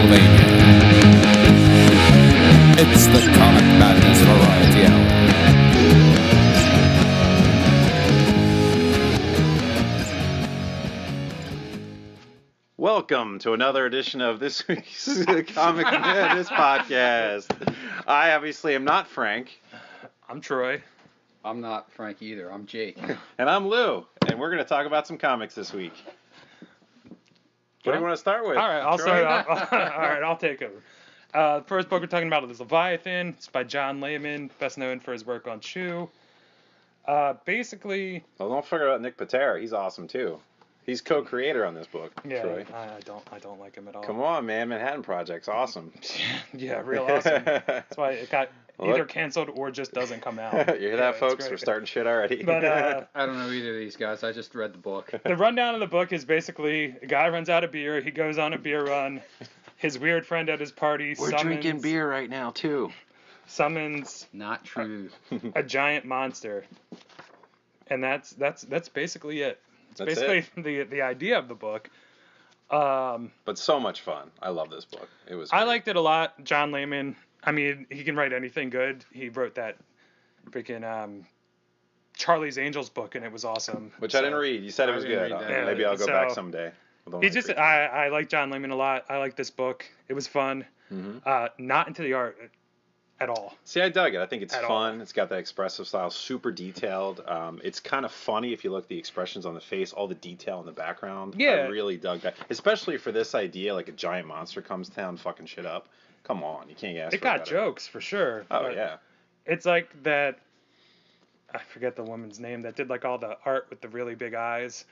Pennsylvania. It's the Comic Madness Variety Hour. Welcome to another edition of this week's Comic Madness podcast. I obviously am not Frank. I'm Troy. I'm not Frank either. I'm Jake. And I'm Lou. And we're going to talk about some comics this week. What do you want to start with? All right, I'll Troy? start. All right, I'll take over. The first book we're talking about is Leviathan. It's by John Layman, best known for his work on Chew. Basically, Well, don't forget about Nick Patera. He's awesome too. He's co-creator on this book. yeah, Troy. I don't like him at all. Come on, man. Manhattan Project's awesome. Yeah, real awesome. That's why it got either Look. canceled or just doesn't come out. You hear Yeah, that, it's folks? great. We're starting shit already. But I don't know either of these guys. I just read the book. the rundown of the book is basically a guy runs out of beer. He goes on a beer run. His weird friend at his party right now too. summons Not true. a giant monster, and that's basically it. It's That's basically the idea of the book. But so much fun. I love this book. It was. I great. liked it a lot. John Layman. I mean, he can write anything good. He wrote that freaking Charlie's Angels book, and it was awesome. Which I didn't read. You said it I was didn't good. read that. Yeah, Maybe I'll go so- back someday. He just, I like John Layman a lot. I like this book. It was fun. Not into the art at all. See, I dug it. I think it's At fun. all. It's got that expressive style, super detailed. It's kind of funny if you look at the expressions on the face, all the detail in the background. Yeah. I really dug that. Especially for this idea, like a giant monster comes down fucking shit up. Come on, you can't ask It for got better. jokes for sure. Oh, but yeah. It's like that. I forget the woman's name that did like all the art with the really big eyes,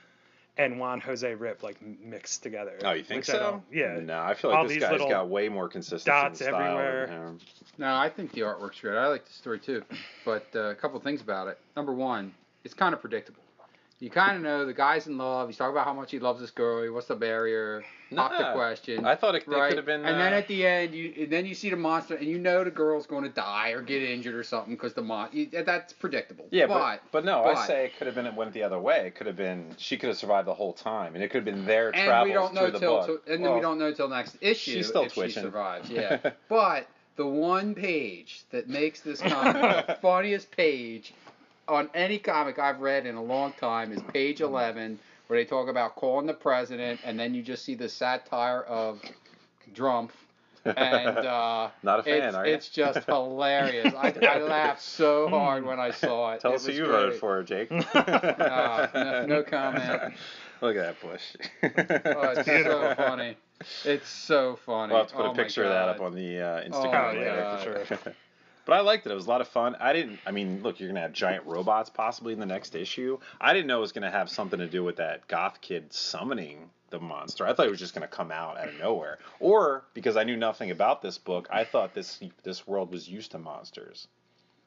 and Juan Jose Rip like mixed together. Oh, you think which I so? don't- Yeah. No, I feel All like this these guy's little got way more consistency dots in style everywhere. than him. No, I think the artwork's great. I like the story too. But a couple things about it. Number one, it's kind of predictable. You kind of know the guy's in love. He's talking about how much he loves this girl. He wants the barrier. Pop the Nah, question. I thought it right? could have been. And then at the end, you see the monster, and you know the girl's going to die or get injured or something because that's predictable. Yeah, but no, I but- say it could have been it went the other way. It could have been she could have survived the whole time, and it could have been their And travels we don't know through the till, book. and then we don't know till next issue she's still if twitching. she survives. Yeah, but the one page that makes this comic the funniest page on any comic I've read in a long time is page 11, where they talk about calling the president, and then you just see the satire of Drumpf. And Not a fan, are you? It's just hilarious. I laughed so hard when I saw it. Tell It us who was you great. voted for, Jake. No comment. Look at that push. Oh, it's so funny. It's so funny. We'll have to put Oh a my picture of that God. up on the Oh Instagram my later. God. for sure. But I liked it. It was a lot of fun. I mean, look, you're going to have giant robots possibly in the next issue. I didn't know it was going to have something to do with that goth kid summoning the monster. I thought it was just going to come out of nowhere. Or, because I knew nothing about this book, I thought this world was used to monsters.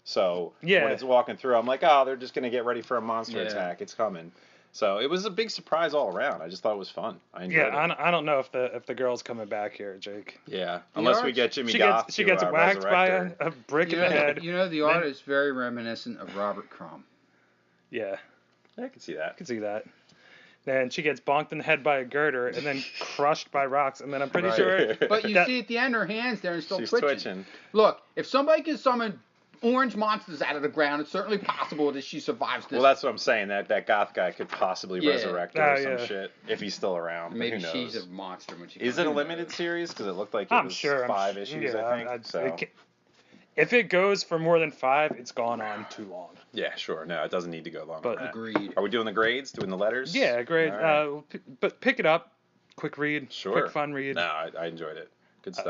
So, Yeah. when it's walking through, I'm like, oh, they're just going to get ready for a monster Yeah. attack. It's coming. So, it was a big surprise all around. I just thought it was fun. I enjoyed it. I don't know if the girl's coming back here, Jake. Yeah, unless we art- get Jimmy She Goth gets she to, gets whacked by resurrect her. a brick in the head. You know, the art is very reminiscent of Robert Crumb. Yeah, I can see that. I can see that. Then she gets bonked in the head by a girder and then crushed by rocks, and then I'm pretty Right. sure. But you that- see at the end, her hands there and still She's twitching. twitching. Look, if somebody can summon orange monsters out of the ground, it's certainly possible that she survives this. Well, that's what I'm saying. That goth guy could possibly Yeah. resurrect her or Oh, some yeah. shit if he's still around. Maybe Who knows? she's a monster when she Is comes it a in. limited series? Because it looked like it I'm was sure. 5 issues, yeah, I think. So if it goes for more than 5, it's gone on too long. yeah, sure. No, it doesn't need to go long. But- on that. Agreed. Are we doing the grades? Doing the letters? Yeah, great. All right. But pick it up, quick read, Sure. quick fun read. No, I enjoyed it. Good stuff.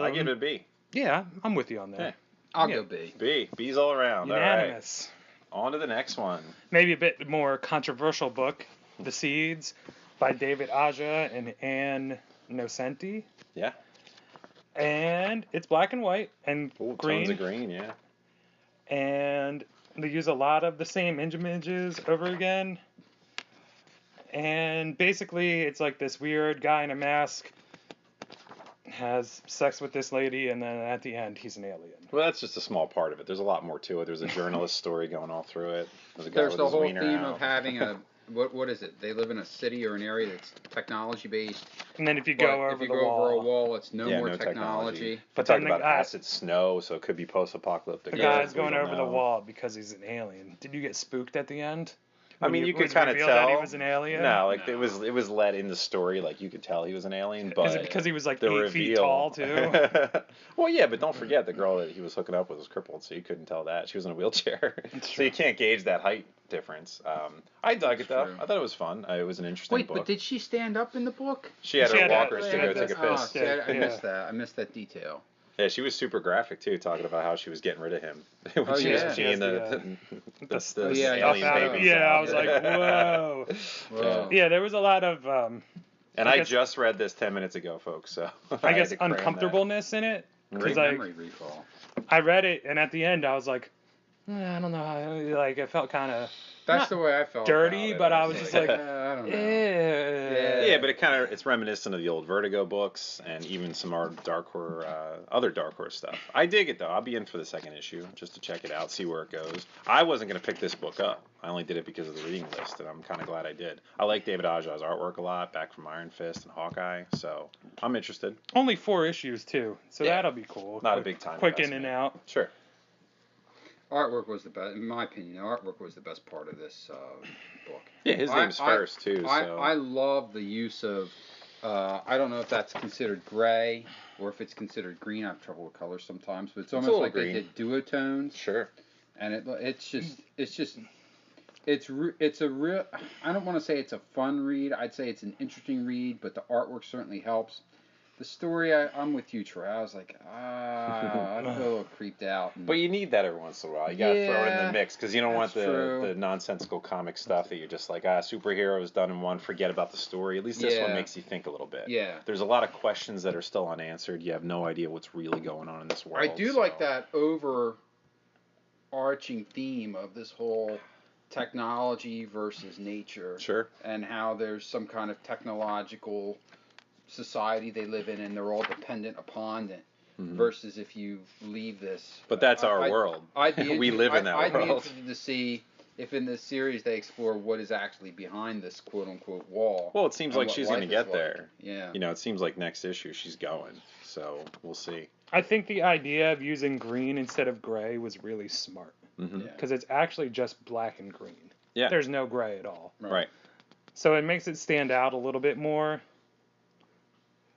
I give it a B. Yeah, I'm with you on that. Yeah. I'll Yeah. go B. B. B's all around. Unanimous. All right. On to the next one. Maybe a bit more controversial book, The Seeds, by David Aja and Anne Nocenti. Yeah. And it's black and white and Ooh, green. Tones of green, yeah. And they use a lot of the same images over again. And basically, it's like this weird guy in a mask has sex with this lady, and then at the end, he's an alien. Well, that's just a small part of it. There's a lot more to it. There's a journalist story going all through it. There's a guy There's with the his whole wiener theme out. of having what is it? They live in a city or an area that's technology based. And then if you But go over if you the go wall, over a wall, it's no Yeah, more no technology. But But talk then the about guy- acid snow, so it could be post-apocalyptic. the Yeah, guy's We going don't over the know. wall because he's an alien. Did you get spooked at the end? I When mean, it you could was kind of revealed tell that he was an alien. No, like No. it was let in the story, like you could tell he was an alien. But Is it because he was like the 8 feet reveal- tall too? Well, yeah, but don't forget the girl that he was hooking up with was crippled, so you couldn't tell that she was in a wheelchair. That's So true. you can't gauge that height difference. I dug it though. true. I thought it was fun. It was an interesting Wait, book. but did she stand up in the book? She had She her had walkers a- to she go had take a this- piss. Oh, see, I Yeah. missed that. I missed that detail. Yeah, she was super graphic too, talking about how she was getting rid of him. When Oh, she was yeah. She being has the Oh, yeah, alien stuff out baby. of- Yeah, I was sound. like, whoa. Whoa. Yeah, there was a lot of, And I I guess- just read this 10 minutes ago, folks. So I had guess, to cram that. uncomfortableness in it. Great Because like, memory recall. I read it, and at the end, I was like, I don't know, like it felt kind of That's not the way I felt. dirty, about it. but I was just like, I don't know. Yeah, but it's reminiscent of the old Vertigo books and even some other Dark Horse stuff. I dig it though. I'll be in for the second issue just to check it out, see where it goes. I wasn't gonna pick this book up. I only did it because of the reading list, and I'm kind of glad I did. I like David Aja's artwork a lot, back from Iron Fist and Hawkeye, so I'm interested. only 4 issues too, so Yeah. that'll be cool. Not a big time Quick in investment. and out. Sure. Artwork was the best, in my opinion. Artwork was the best part of this book. Yeah, his name's first too. So I love the use of. I don't know if that's considered gray or if it's considered green. I have trouble with colors sometimes, but it's a almost little like green. they did duotones, sure. and it's a real. I don't want to say it's a fun read. I'd say it's an interesting read, but the artwork certainly helps. The story, I'm with you, Troy. I was like, I feel a little creeped out. And But you need that every once in a while. You gotta throw it in Yeah, the mix because you don't want that's true. the nonsensical comic stuff that you're just like, superheroes done in one, forget about the story. At least this one Yeah. makes you think a little bit. Yeah. There's a lot of questions that are still unanswered. You have no idea what's really going on in this world. I do so- like that overarching theme of this whole technology versus nature, Sure. and how there's some kind of technological society they live in, and they're all dependent upon it. Mhm. Versus if you leave this. But that's our I'd- world. I'd be We live in that I'd be world. interested to see if in this series they explore what is actually behind this quote unquote wall. Well, it seems and like what she's life gonna is get like. there. Yeah. You know, it seems like next issue she's going. So we'll see. I think the idea of using green instead of gray was really smart Hmm. Yeah. because it's actually just black and green. Yeah. There's no gray at all. Right. So it makes it stand out a little bit more.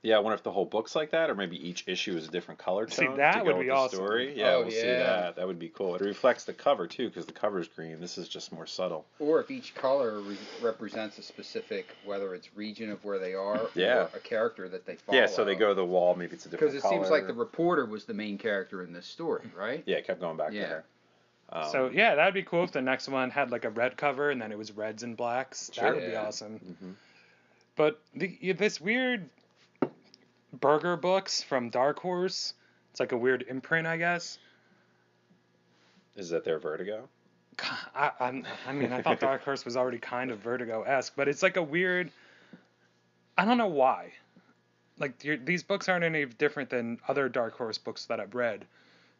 Yeah, I wonder if the whole book's like that, or maybe each issue is a different color See, tone that to would go be with the awesome. story. Yeah, Oh, we'll see yeah. that. That would be cool. It reflects the cover too, because the cover's green. This is just more subtle. Or if each color represents a specific, whether it's region of where they are, Yeah. or a character that they follow. Yeah, so they go to the wall. Maybe it's a different Because it color. seems like the reporter was the main character in this story, right? Yeah, it kept going back Yeah. to her. So yeah, that would be cool if the next one had like a red cover and then it was reds and blacks. Sure. That would be Yeah. awesome. Mhm. But this weird burger books from Dark Horse, it's like a weird imprint, I guess. Is that their Vertigo? I mean, I thought Dark Horse was already kind of Vertigo-esque, but it's like a weird. I don't know why. Like these books aren't any different than other Dark Horse books that I've read.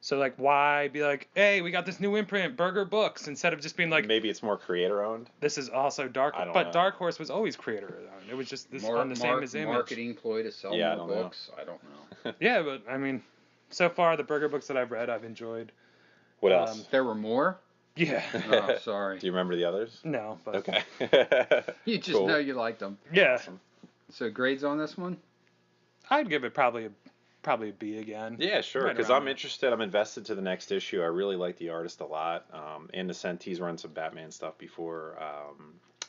So like, why be like, hey, we got this new imprint, Burger Books, instead of just being like, Maybe it's more creator owned. this is also Dark. I don't But know. Dark Horse was always creator-owned. It was just this on the same as Image. Marketing ploy to sell Yeah, I more don't know. books. I don't know. Yeah, but I mean, so far the Burger Books that I've read, I've enjoyed. What Um, else? There were more? Yeah. Oh, sorry. Do you remember the others? No, but Okay. You just Cool. know you liked them. yeah, So grades on this one? I'd give it probably a B again. Yeah, sure. Right Because around I'm there. interested. I'm invested to the next issue. I really like the artist a lot. And He's run some Batman stuff before.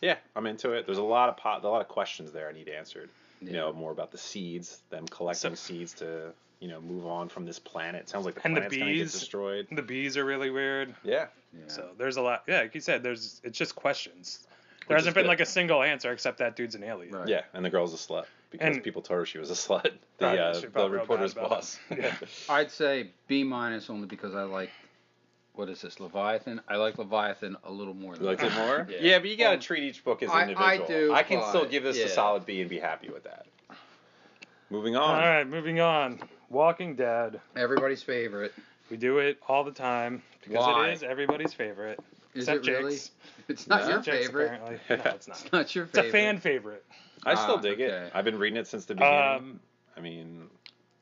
Yeah, I'm into it. There's a lot of questions there I need answered. You know, more about the seeds, them collecting seeds to move on from this planet. Sounds like the And the planet's gonna get bees. destroyed. The bees are really weird. Yeah. Yeah. So there's a lot. Yeah, like you said, it's just questions. Which There is hasn't been good. like a single answer except that dude's an alien. Right. Yeah, and the girl's a slut because And- people told her she was a slut. Probably- she The felt real reporter's bad about boss. it. Yeah. I'd say B- only because I like, what is this, Leviathan? I like Leviathan a little more You than liked it more? Yeah. Yeah, but you gotta treat each book as I individual. do, I can still but, give this a yeah. solid B and be happy with that. Moving All on. right, moving on. Walking Dead. Everybody's favorite. We do it all the time because Why? it is everybody's favorite. Is Except it really? Jake's. It's not No. your Jake's favorite. apparently. No, it's not. It's not your It's a favorite. fan favorite. I still dig okay. it. I've been reading it since the beginning. Um, I mean,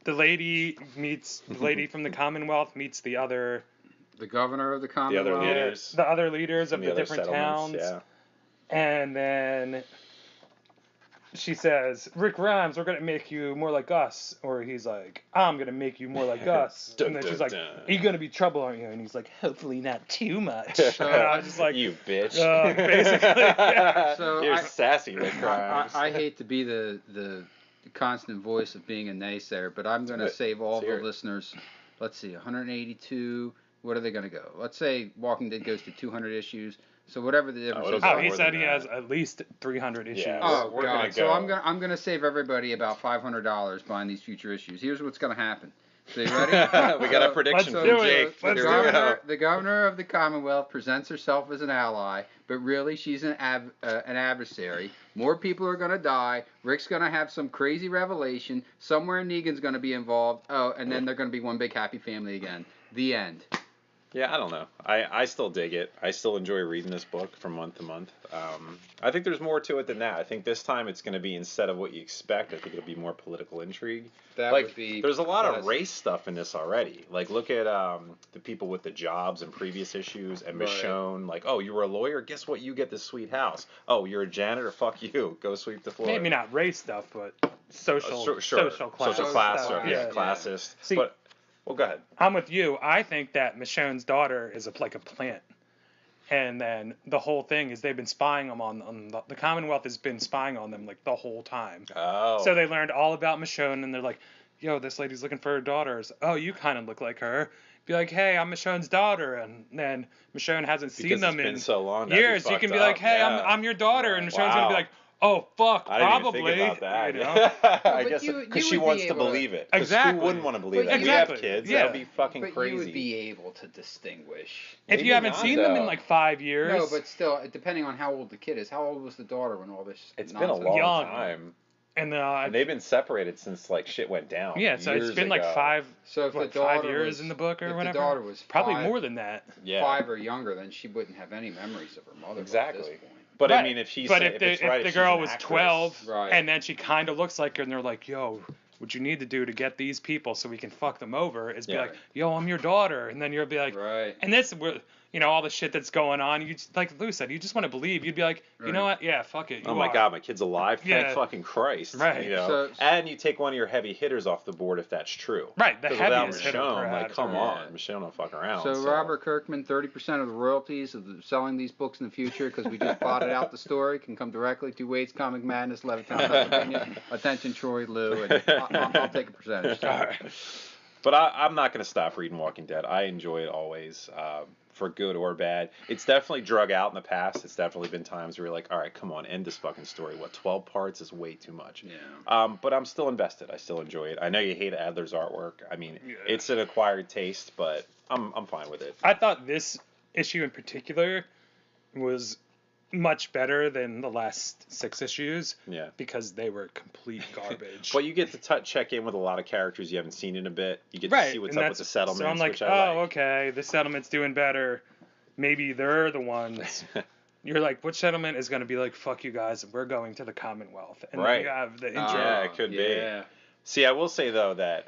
the lady from the Commonwealth meets the other The governor of the Commonwealth. leaders. the other leaders of the the other different settlements, towns. yeah. And then she says, Rick Grimes, we're going to make you more like us. Or he's like, I'm going to make you more like us. Dun, And then dun, she's like, dun. are you going to be trouble, aren't you? And he's like, hopefully not too much. And I was just like, You bitch. basically, yeah. So You're I- sassy, Rick Grimes. I hate to be the constant voice of being a naysayer, but I'm going to save all Let's the hear it. listeners. Let's see, 182. What are they going to go? Let's say Walking Dead goes to 200 issues. So whatever the difference it'll is. go Oh, he more said than he that. has at least 300 issues. Yeah. Oh We're God! gonna So go. I'm gonna save everybody about $500 buying these future issues. Here's what's gonna happen. So you ready? We got a prediction let's from do it. Jake. Let's Here do we it. go. The governor of the Commonwealth presents herself as an ally, but really she's an adversary. More people are gonna die. Rick's gonna have some crazy revelation. Somewhere Negan's gonna be involved. Oh, and then they're gonna be one big happy family again. The end. Yeah, I don't know. I still dig it. I still enjoy reading this book from month to month. I think there's more to it than that. I think this time it's going to be, instead of what you expect, I think it'll be more political intrigue. That like, would be there's a lot of pleasant. race stuff in this already. Like, look at the people with the jobs in previous issues, and Right. Michonne, like, oh, you were a lawyer? Guess what? You get this sweet house. Oh, you're a janitor? Fuck you. Go sweep the floor. Maybe not race stuff, but social, Sure. social class. Social class, stuff. or, yeah, classist. See- but, well, go ahead. I'm with you. I think that Michonne's daughter is like a plant. And then the whole thing is they've been spying on the Commonwealth has been spying on them like the whole time. Oh. So they learned all about Michonne and they're like, yo, this lady's looking for her daughters. Oh, you kind of look like her. Be like, hey, I'm Michonne's daughter. And then Michonne hasn't seen Because them it's been in so long. that'd be years. You can be fucked like, up. hey, Yeah. I'm your daughter. And Michonne's going to be Wow. like, oh, fuck, I didn't probably. even think about that. You know? I but guess you because she would be wants to able to- believe it. 'Cause Exactly. Who wouldn't want to believe But that? you- We have Exactly. kids. Yeah. That would be fucking But crazy. you would be able to distinguish. If Maybe you haven't not, seen them in though. like 5 years. No, but still, depending on how old the kid is. How old was the daughter when all this? It's been a nonsense- long Young. time. And And they've been separated since like shit went down. yeah, so it's years been like ago. 5 So if what, the daughter 5 years was, in the book or if whatever. the daughter was Probably five, more than that. Yeah. 5 or younger, then she wouldn't have any memories of her mother. At Exactly. this point. But I Right. mean, if she's But if, if the, it's right, if the she's girl an was actress, 12 Right. and then she kind of looks like her and they're like, yo, what you need to do to get these people so we can fuck them over is be Yeah. like, yo, I'm your daughter. And then you'll be like, Right. and this, you know, all the shit that's going on, you just, like Lou said, you just want to believe. You'd be like, you know Right. what? Yeah, fuck it. Oh you my are. God, my kid's alive! Thank Yeah. fucking Christ! Right. You know, So- and you take one of your heavy hitters off the board if that's true. Right, the 'Cause without heaviest hitter, Michonne, like, perhaps, come or- on, Michonne don't fuck around. So Robert Kirkman, 30% of the royalties of selling these books in the future, because we just plotted out the story, can come directly to Wade's Comic Madness, Levittown, Pennsylvania. Attention, Troy, Lou, and I'll take a percentage. All right. But I'm not going to stop reading Walking Dead. I enjoy it always, for good or bad. It's definitely drug out in the past. It's definitely been times where you're like, all right, come on, end this fucking story. What, 12 parts is way too much. Yeah. But I'm still invested. I still enjoy it. I know you hate Adler's artwork. I mean, Yeah. it's an acquired taste, but I'm fine with it. I thought this issue in particular was much better than the last 6 issues Yeah. because they were complete garbage. But you get to check in with a lot of characters you haven't seen in a bit. You get to right, see what's and up with the settlements, so I'm like, which I like. okay, the settlement's doing better. Maybe they're the ones. You're like, which settlement is going to be like, fuck you guys, we're going to the Commonwealth. And then Right. you have the Yeah, it could be. Yeah. See, I will say though that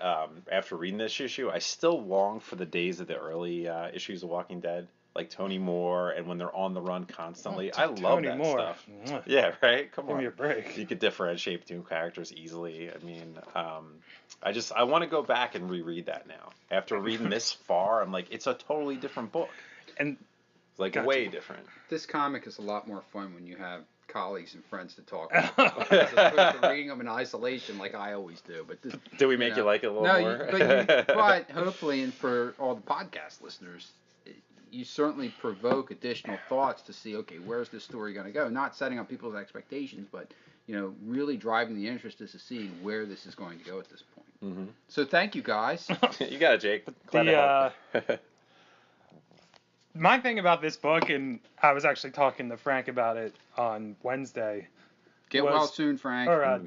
after reading this issue, I still long for the days of the early issues of Walking Dead, like Tony Moore, and when they're on the run constantly. I love Tony that Moore. stuff. Mwah. Yeah, right. Come Give on. me a break. You could differentiate between characters easily. I mean, I want to go back and reread that now. After reading this far, I'm like, it's a totally different book. And Like Gotcha. way different. This comic is a lot more fun when you have colleagues and friends to talk about, as opposed to reading them in isolation like I always do. But this, Did we make you like it a little no, more? but hopefully, and for all the podcast listeners, you certainly provoke additional thoughts to see, okay, where's this story going to go? Not setting up people's expectations, but really driving the interest as to seeing where this is going to go at this point. Mhm. So thank you guys. You got it, Jake. Glad to help. my thing about this book, and I was actually talking to Frank about it on Wednesday, Get was- well soon, Frank. or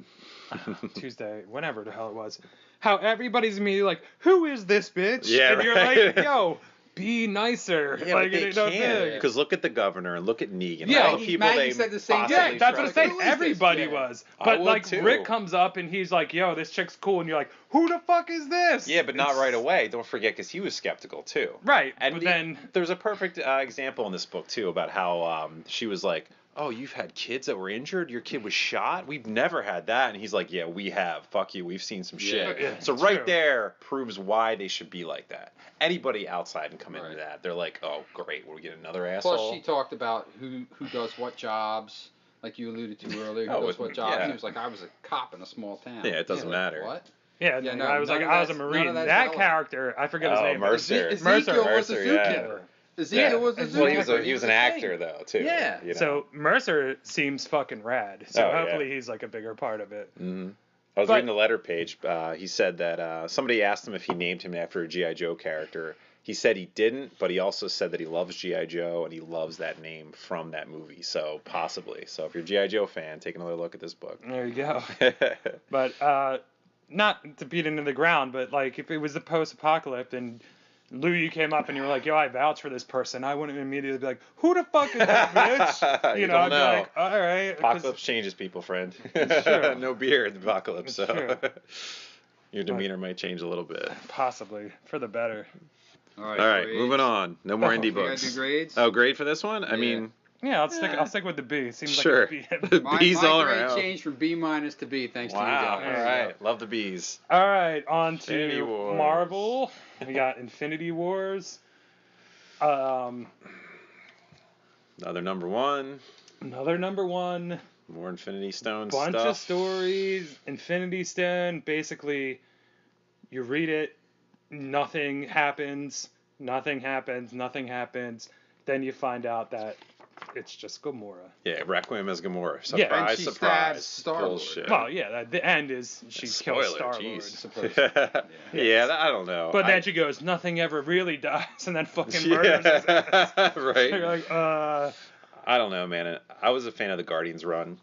Tuesday, whenever the hell it was, how everybody's immediately like, who is this bitch? Yeah, and you're right. like, yo, be nicer. Yeah, like, but they you know, can't. Because look at the governor and look at Negan. Yeah, all the people Maggie they said the same possibly Yeah, that's what I'm trust. saying. Who is this Everybody kid? was. I But would like too. Rick comes up and he's like, "Yo, this chick's cool," and you're like, "Who the fuck is this?" Yeah, but not It's- right away. Don't forget, because he was skeptical too. Right, And but then there's a perfect example in this book too about how she was like, "Oh, you've had kids that were injured. Your kid was shot. We've never had that." And he's like, "Yeah, we have. Fuck you. We've seen some shit." Yeah, So it's right true. there proves why they should be like that. Anybody outside and come into Right. that, they're like, "Oh, great, we'll get another asshole." Plus, she talked about who does what jobs, like you alluded to earlier. Who Oh, does what jobs? yeah. He was like, I was a cop in a small town. Yeah, it doesn't Like, matter. What? yeah, and Yeah, then no, I was like, none of I was a that's- none Marine. of that's That relevant. character, I forget his Oh, name. Mercer. Ezekiel was a Mercer, yeah. zookeeper. Ezekiel was a zookeeper. Well, he was an a actor thing. though too. Yeah. you know? So Mercer seems fucking rad. So Oh, yeah. hopefully he's like a bigger part of it. Mhm. I was But- reading the letter page. He said that somebody asked him if he named him after a G.I. Joe character. He said he didn't, but he also said that he loves G.I. Joe and he loves that name from that movie. So possibly. So if you're a G.I. Joe fan, take another look at this book. There you go. But not to beat into the ground, but like if it was the post-apocalypse and Lou, you came up and you were like, "Yo, I vouch for this person," I wouldn't immediately be like, "Who the fuck is that bitch?" You know, don't I'd be know. like, "All right." 'cause- Apocalypse changes people, friend. true. No beer in the apocalypse, It's so true. your demeanor might change a little bit. Possibly for the better. All All right, grades. moving on. No more Oh, indie We gotta books. do grades. Oh, grade for this one? I Yeah. mean, Yeah, I'll stick with the B. Seems sure. like a B. My, Bees my all grade around. changed from B- to B thanks to you, Wow. Doc. All right. Love the bees. All right, on Infinity to Wars. Marvel. We got Infinity Wars. Another number one. Another number one. More Infinity Stones Bunch stuff. of stories. Infinity Stone. Basically, you read it, nothing happens. Nothing happens. Nothing happens. Then you find out that it's just Gamora. Yeah, Requiem as Gamora. Yeah, Surprise, and she surprise. stabs Star-Lord. Bullshit. Well, yeah, the end is she kills Spoiler, Star-Lord. jeez. Supposedly. Yeah, I don't know. But I- then she goes, nothing ever really dies, and then fucking murders his ass. Yeah, right. You're like, I don't know, man. I was a fan of the Guardians run.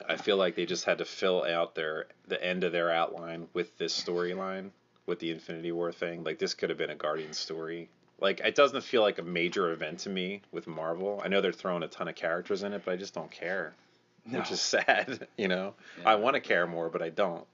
I feel like they just had to fill out the end of their outline with this storyline, with the Infinity War thing. Like, this could have been a Guardians story. Like, it doesn't feel like a major event to me with Marvel. I know they're throwing a ton of characters in it, but I just don't care. no. Which is sad, you know? Yeah. I want to care more, but I don't.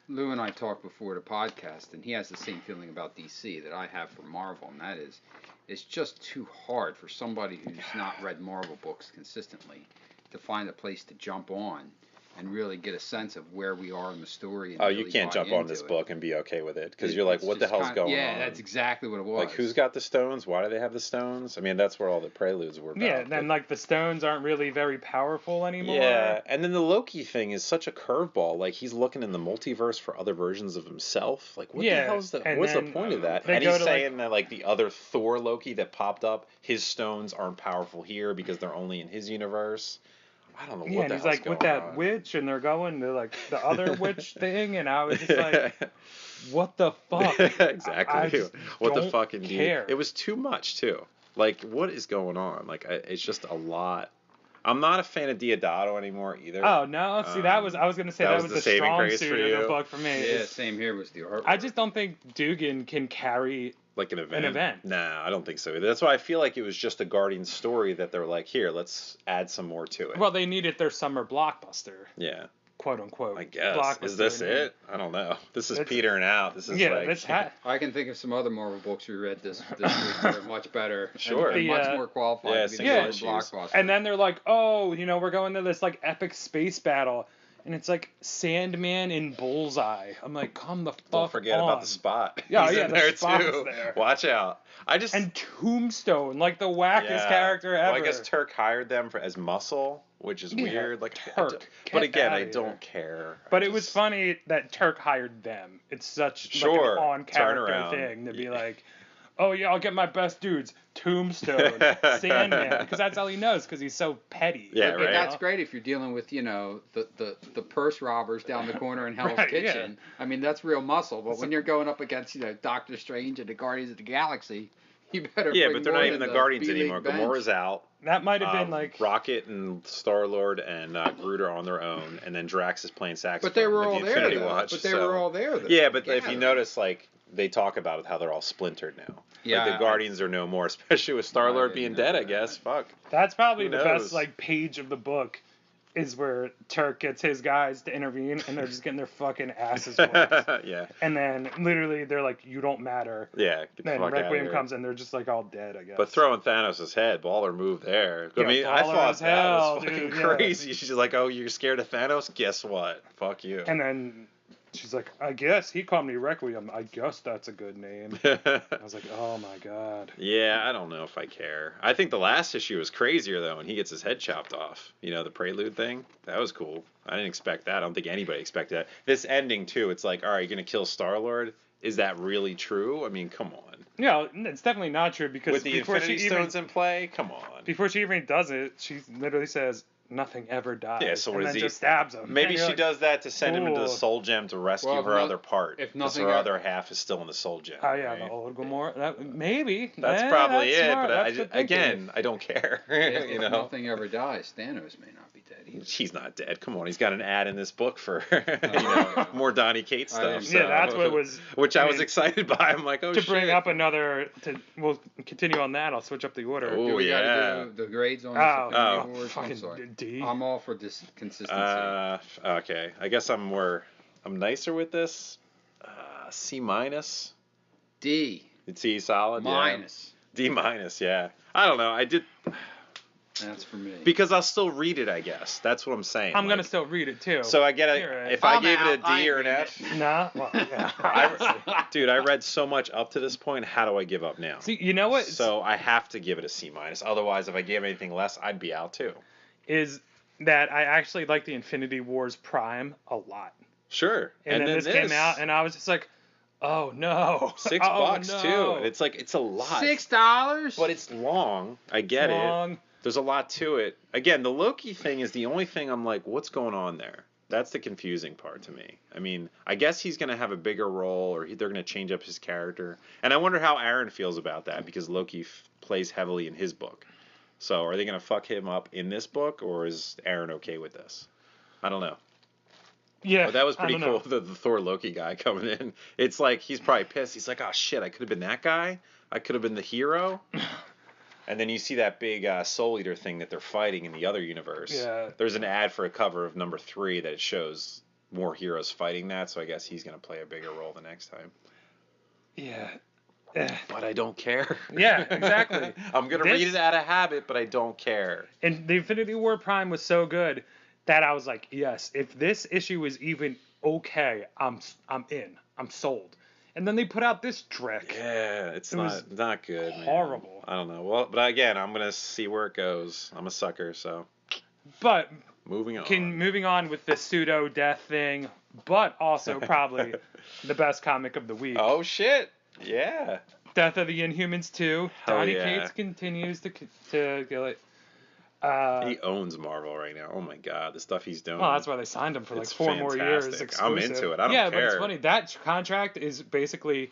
Lou and I talked before the podcast, and he has the same feeling about DC that I have for Marvel, and that is, it's just too hard for somebody who's not read Marvel books consistently to find a place to jump on and really get a sense of where we are in the story. And Oh, really you can't buy jump on into this it. book and be okay with it, because you're like, It's what the just hell's kinda- going on? Yeah, that's exactly what it was. Like, who's got the stones? Why do they have the stones? I mean, that's where all the preludes were about. Yeah, and then like the stones aren't really very powerful anymore. Yeah, and then the Loki thing is such a curveball. Like, he's looking in the multiverse for other versions of himself. Like, what Yeah, the hell's the and what's the then point of that? they And go he's to, like- saying that like the other Thor Loki that popped up, his stones aren't powerful here because they're only in his universe. I don't know Yeah, what and the he's hell's like with going that on. witch, and they're going to like the other witch thing, and I was just like, what the fuck? Exactly. I just What the don't fuck, indeed. care. It was too much too. Like, what is going on? Like, it's just a lot. I'm not a fan of Diodato anymore either. Oh no! See, I was gonna say that that was was the the saving strong grace suit for of you? the book for me. Yeah, It's- same here with the art. I just don't think Dugan can carry. Like an event. An event. Nah, I don't think so. That's why I feel like it was just a Guardians story that they're like, here, let's add some more to it. Well, they needed their summer blockbuster, yeah, quote unquote. I guess. blockbuster Is this in it? I don't know. This is It's- petering out. This is Yeah, like, that's ha- I can think of some other Marvel books we read this week that are much better. Sure. And The, much more qualified yeah, to be single the issues. blockbuster. And then they're like, oh, we're going to this like epic space battle, and it's like Sandman and Bullseye. I'm like, come the fuck don't forget on. about the Spot. Yeah, He's yeah, in the there Spot's too. there. Watch out. I just And Tombstone, like the wackest yeah. character ever. Well, I guess Turk hired them as muscle, which is Yeah, weird. Like Turk, but get again, outta I here. don't care. But I it was just- funny that Turk hired them. It's such Sure, like an on-character turnaround. thing to be Yeah. like, oh yeah, I'll get my best dudes, Tombstone, Sandman, because that's all he knows, because he's so petty. Yeah, But right. that's great if you're dealing with, the purse robbers down the corner in Hell's Right, yeah. Kitchen. I mean, that's real muscle. But when you're going up against, Doctor Strange and the Guardians of the Galaxy, you better Yeah, bring but they're more not even than the Guardians B-League anymore. bench. Gamora's out. That might have been like, Rocket and Star Lord and Groot are on their own, and then Drax is playing saxophone. But they were with all the there, Infinity though. Watch. But they so- were all there, though. Yeah, but if you together. notice, like they talk about it, how they're all splintered now. Yeah, Like the Guardians are no more, especially with Star Lord being didn't know dead. I that. guess. Fuck. That's probably Who the knows? best like page of the book, is where Turk gets his guys to intervene, and they're just getting their fucking asses whooped. Yeah. And then literally they're like, "You don't matter." Yeah. Get the Then fuck outta Requiem here. comes and they're just like all dead, I guess. But throwing Thanos' head, baller move there. I Yeah, mean, I baller thought as that hell, was fucking dude, yeah. crazy. She's like, "Oh, you're scared of Thanos? Guess what? Fuck you." And then she's like, "I guess he called me Requiem. I guess that's a good name." I was like, "Oh my god." Yeah, I don't know if I care. I think the last issue was crazier though, when he gets his head chopped off. You know, the prelude thing. That was cool. I didn't expect that. I don't think anybody expected that. This ending too. It's like, all right, you're gonna kill Star Lord. Is that really true? I mean, come on. No, it's definitely not true because With the before Infinity she even Stones in play, come on. before she even does it, she literally says, "Nothing ever dies." Yeah, so what and does then he- just stabs him. Maybe And you're she like, does that to send him into the cool. Soul Gem to rescue Well, if her no- other part. if Because nothing her got- other half is still in the Soul Gem. Oh yeah, right? the old Gamora. Maybe. That's Eh, probably that's it. smart. But That's good thinking. again, I don't care. If you know, nothing ever dies, Thanos may not be dead either. he's not dead. Come on, he's got an ad in this book for more Donny Cates I stuff. didn't- So. Yeah, that's what was. Which I was mean, excited by. I'm like, oh to shit. bring up another. We'll continue on that. I'll switch up the order. Oh, Do we yeah. gotta do the grades on this Oh, Infinity oh, Wars? I'm fucking sorry. D. I'm all for this consistency. Okay. I guess I'm nicer with this. C minus. D C solid. minus. Yeah. D minus. Yeah. I don't know. I did That's for me. because I'll still read it. I guess that's what I'm saying. I'm like- gonna still read it too. So I get You're it. right. If I I'm gave it out. a I D ain't or an reading F, Nah. Well, yeah. dude, I read so much up to this point. How do I give up now? See, you know what? So I have to give it a C minus. Otherwise, if I gave anything less, I'd be out too. Is that I actually like the Infinity Wars Prime a lot. Sure. And then this came out, and I was just like, oh no. $6 Oh, too. no. And it's like it's a lot. $6. But it's long. I get it. Long. There's a lot to it. Again, the Loki thing is the only thing I'm like, what's going on there? That's the confusing part to me. I mean, I guess he's going to have a bigger role, or they're going to change up his character. And I wonder how Aaron feels about that, because Loki plays heavily in his book. So are they going to fuck him up in this book, or is Aaron okay with this? I don't know. Yeah. But that was I pretty don't cool, know. the Thor Loki guy coming in. It's like he's probably pissed. He's like, oh shit, I could have been that guy. I could have been the hero. And then you see that big Soul Eater thing that they're fighting in the other universe. Yeah. There's an ad for a cover of number 3 that shows more heroes fighting that, so I guess he's going to play a bigger role the next time. Yeah. Eh. But I don't care. Yeah, exactly. I'm going to This- read it out of habit, but I don't care. And the Infinity War Prime was so good that I was like, yes, if this issue is even okay, I'm in. I'm sold. And then they put out this Drek. Yeah, it's It was not good. Man. horrible. I don't know. Well, but again, I'm going to see where it goes. I'm a sucker, so But moving on. moving on with the pseudo death thing, but also probably the best comic of the week. Oh shit. Yeah. Death of the Inhumans 2. Hell Donny yeah. Cates continues to kill it. He owns Marvel right now. Oh my god, the stuff he's doing. Well, that's why they signed him for like It's 4 more years. fantastic. I'm Exclusive. into it. I don't yeah, but care. it's funny. That contract is basically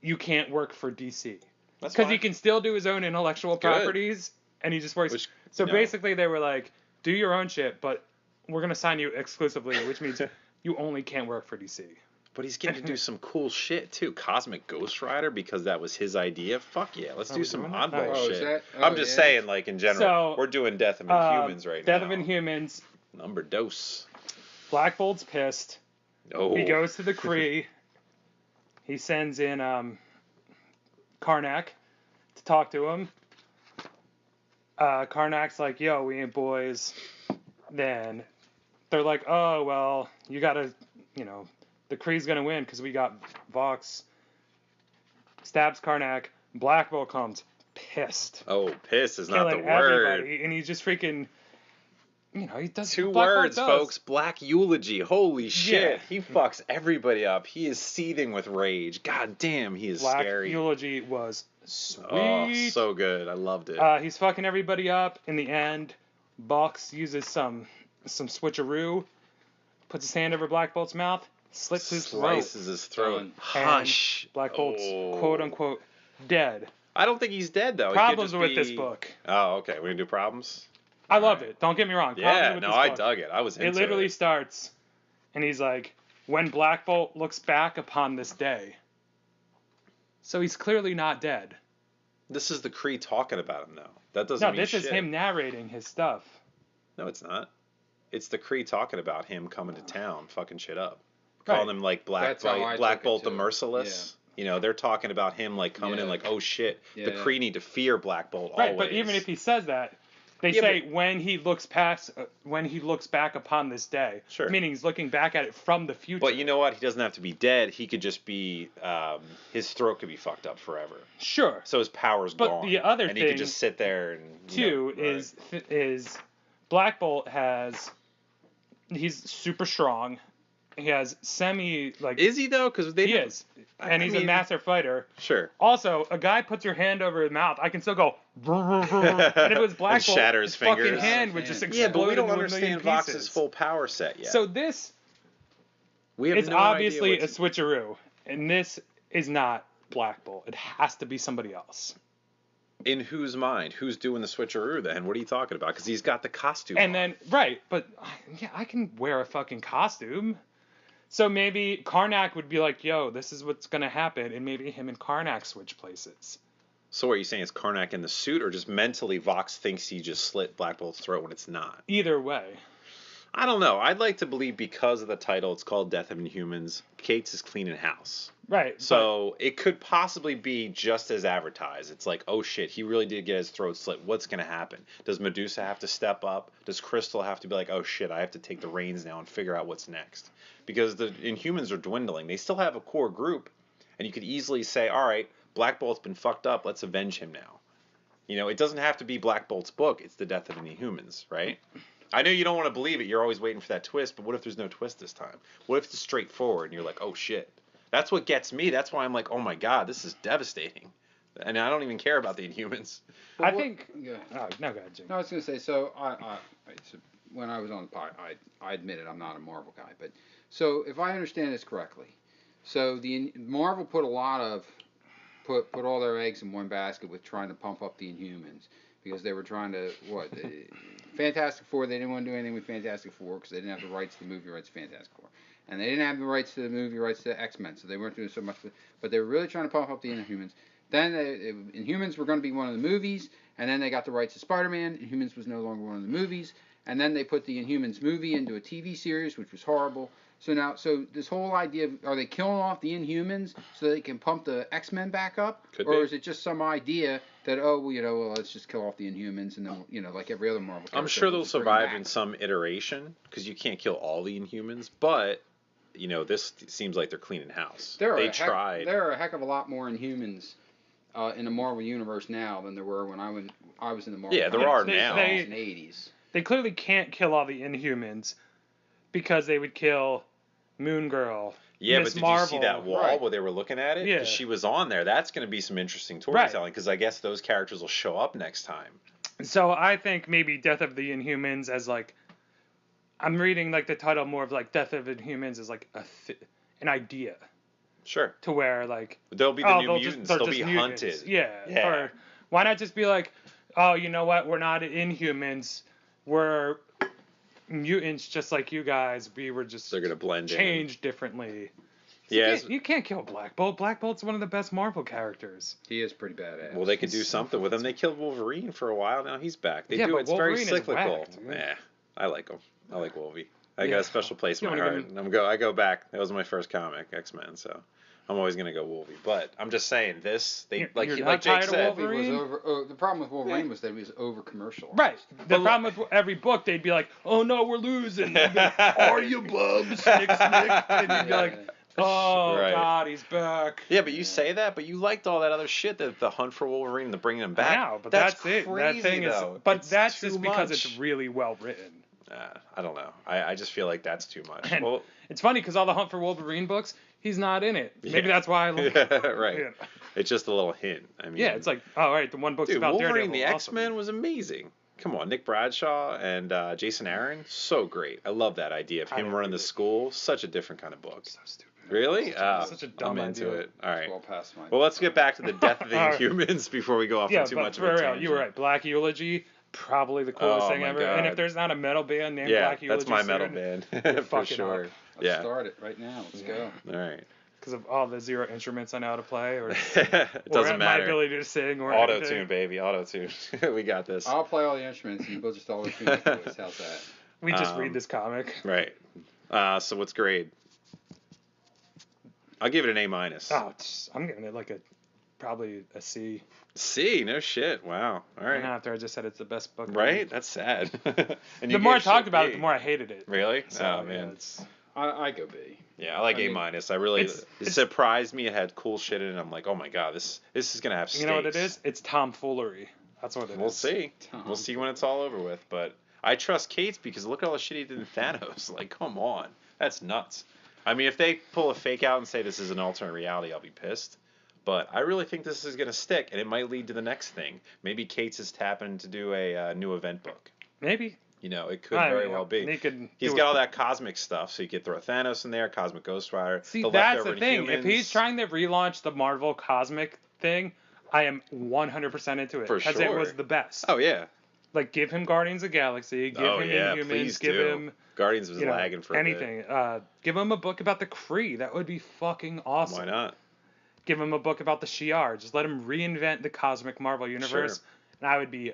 you can't work for DC That's because he fine. can still do his own intellectual Good. properties, and he just works. Which, so no. basically, they were like, "Do your own shit, but we're gonna sign you exclusively," which means you only can't work for DC. But he's getting to do some cool shit too. Cosmic Ghost Rider, because that was his idea. Fuck yeah, let's Are do we some doing that? oddball Oh, is shit. that- I'm oh, just yeah. saying, like in general, So, we're doing Death of Inhumans right Death now. of Inhumans. Number dose. Black Bolt's pissed. Oh. He goes to the Kree. He sends in Karnak to talk to him. Karnak's like, yo, we ain't boys. Then they're like, oh, well, you gotta, the Kree's gonna win because we got Vox. Stabs Karnak. Black Bolt comes pissed. Oh, piss is not the Killing word. everybody. And he just freaking, he does 2 Black Bolt words, does. folks. Black eulogy. Holy shit. Yeah. He fucks everybody up. He is seething with rage. God damn, he is Black scary. Eulogy was sweet. Oh, so good. I loved it. He's fucking everybody up. In the end, Box uses some switcheroo, puts his hand over Black Bolt's mouth, slits his throat. Slices his throat. Done. Hush. Black Bolt's Oh. quote unquote dead. I don't think he's dead though. He could Problems just with this be- book. Oh, okay. We're gonna do problems. I loved it. Don't get me wrong. Problems Yeah, with no, this I book. dug it. I was into It literally it. starts, and he's like, when Black Bolt looks back upon this day, So he's clearly not dead. This is the Kree talking about him, though. That doesn't No, mean this shit. is him narrating his stuff. No, it's not. It's the Kree talking about him coming to town, fucking shit up. Right. Calling him like That's how I Black took it, Bolt the too. Merciless. You know, they're talking about him like coming in Yeah. like, oh shit, the Yeah. Kree need to fear Black Bolt Right, always. but even if he says that, they Yeah, say when he looks back upon this day. Sure. Meaning he's looking back at it from the future. But you know what? He doesn't have to be dead. He could just be, his throat could be fucked up forever. Sure. So his power's But gone. the other and he could thing, just sit there and. Two is Black Bolt he's super strong. He has Is he though? Because he is, and he's a master fighter. Sure. Also, a guy puts your hand over his mouth, I can still go. And if it was Black And Bolt, shatter his his fucking fingers. hand would just explode. Yeah, but we don't into a million understand Vox's pieces. full power set yet. So this we have it's no obviously idea a switcheroo, and this is not Black Bolt. It has to be somebody else. In whose mind? Who's doing the switcheroo then? What are you talking about? Because he's got the costume. And on. then right, but yeah, I can wear a fucking costume. So maybe Karnak would be like, "Yo, this is what's gonna happen," and maybe him and Karnak switch places. So what are you saying? Is Karnak in the suit, or just mentally Vox thinks he just slit Black Bolt's throat when it's not? Either way. I don't know. I'd like to believe because of the title, it's called Death of Inhumans. Cates is cleaning house. Right. So it could possibly be just as advertised. It's like, oh shit, he really did get his throat slit. What's gonna happen? Does Medusa have to step up? Does Crystal have to be like, oh shit, I have to take the reins now and figure out what's next? Because the Inhumans are dwindling. They still have a core group, and you could easily say, all right, Black Bolt's been fucked up. Let's avenge him now. You know, it doesn't have to be Black Bolt's book. It's the Death of the Inhumans, right? I know you don't want to believe it. You're always waiting for that twist, but what if there's no twist this time? What if it's straightforward and you're like, oh shit? That's what gets me. That's why I'm like, oh my god, this is devastating. And I don't even care about the Inhumans. I think. Yeah. Oh, no, go ahead, Jim. No, I was gonna say. So so when I was on the pod, I admitted I'm not a Marvel guy, but so if I understand this correctly, so the Marvel put all their eggs in one basket with trying to pump up the Inhumans because they were trying to Fantastic Four. They didn't want to do anything with Fantastic Four because they didn't have the rights to the movie rights to Fantastic Four. And they didn't have the rights to the movie rights to X-Men, so they weren't doing so much. But they were really trying to pump up the Inhumans. Then Inhumans were going to be one of the movies, and then they got the rights to Spider-Man. Inhumans was no longer one of the movies. And then they put the Inhumans movie into a TV series, which was horrible. So this whole idea of, are they killing off the Inhumans so they can pump the X-Men back up? Could or be. is it just some idea that, let's just kill off the Inhumans and then, like every other Marvel character. I'm sure they'll we'll just bring survive them in back. some iteration because you can't kill all the Inhumans, but this seems like they're cleaning house. There are a heck of a lot more Inhumans in the Marvel universe now than there were when I was in the Marvel. Yeah, there comics are in the now. 70s and 80s. They clearly can't kill all the Inhumans because they would kill Moon Girl. Yeah, Miss but did Marvel. you see that wall Right. where they were looking at it? Yeah. 'Cause she was on there. That's going to be some interesting storytelling because I guess those characters will show up next time. So I think maybe Death of the Inhumans as like, I'm reading like the title more of like Death of Inhumans as like an idea Sure. to where like They'll be the new they'll mutants. they're They'll just be mutants. hunted. Yeah. Or why not just be like, oh, you know what? We're not Inhumans. We're mutants just like you guys. We were just They're going to blend in. changed differently. Yeah. You can't kill Black Bolt. Black Bolt's one of the best Marvel characters. He is pretty badass. Well, they could do something with him. They killed Wolverine for a while. Now he's back. They Yeah, do. but It's very Wolverine is cyclical. whacked. Yeah, I like him. I like Wolvie. I Yeah. got a special place in You my don't heart. even- I go back. That was my first comic, X-Men. So I'm always gonna go Wolvie. But I'm just saying this. You're Like not Jake tired of said. Wolverine? He was the problem with Wolverine was that he was over commercial. Right. The But problem with every book, they'd be like, "Oh no, we're losing." They'd be like, are you bubs? Snick, snick. And you'd be like, "Oh Right. God, he's back." Yeah, but you say that, but you liked all that other shit, the hunt for Wolverine, the bringing him back. Now, but that's it. crazy, That thing though. is, but It's that's too just because much. it's really well written. I don't know. I just feel like that's too much. And Well, it's funny because all the Hunt for Wolverine books, he's not in it. Maybe Yeah. that's why I like it. right. Yeah. It's just a little hint. I mean, Yeah, it's like, oh, right, the one book's dude, about Wolverine, Daredevil. the awesome. X-Men was amazing. Come on, Nick Bradshaw and Jason Aaron, so great. I love that idea of I him didn't running read the it. school. Such a different kind of book. So stupid. Really? Such a dumb I'm into idea. it. All right. Well past my. Well, let's get back to the Death of the All right. Inhumans before we go off Yeah, on too but much for of a real, tangent. you were right. Black Eulogy, probably the coolest Oh thing my ever. And God. if there's not a metal band named Yeah, Black Eulogy, that's my metal soon, band for fucking sure. up. Let's Yeah. start it right now. Let's go. All right. because of all the zero instruments I know how to play, or it or doesn't my matter. ability to sing, or Auto anything. tune, baby. Auto tune. We got this. I'll play all the instruments and we'll just auto tune it to us. How's that? We just read this comic. Right. So what's grade? I'll give it an A-. Oh, I'm giving it like probably a C. C. No shit. Wow. All right. And after I just said it's the best book. Right? That's sad. And The you more I gave talked shit about B. it, the more I hated it. Really? So, Oh yeah, man. it's I go B. Yeah, I like I mean, A-. I really. it's- It surprised me. It had cool shit in it. I'm like, oh my god, this is gonna have stakes. you know what it is? It's tomfoolery. That's what it is. We'll see. Tom. We'll see when it's all over with. But I trust Cates because look at all the shit he did in Thanos. Like, come on, that's nuts. I mean, if they pull a fake out and say this is an alternate reality, I'll be pissed. But I really think this is gonna stick, and it might lead to the next thing. Maybe Cates is tapping to do a new event book. Maybe. You know, it could I very mean, well be. He could He's do got it. all that cosmic stuff, so you could throw Thanos in there, Cosmic Ghost Rider. See, the that's leftover the thing. If he's Humans. trying to relaunch the Marvel Cosmic thing, I am 100% into it. For Because it sure. was the best. Oh yeah. Like, give him Guardians of the Galaxy, give Oh him yeah. Inhumans, Please give do. him Guardians was you know, lagging for a bit. anything. Give him a book about the Kree. That would be fucking awesome. Why not? Give him a book about the Shi'ar. Just let him reinvent the cosmic Marvel universe, and I would be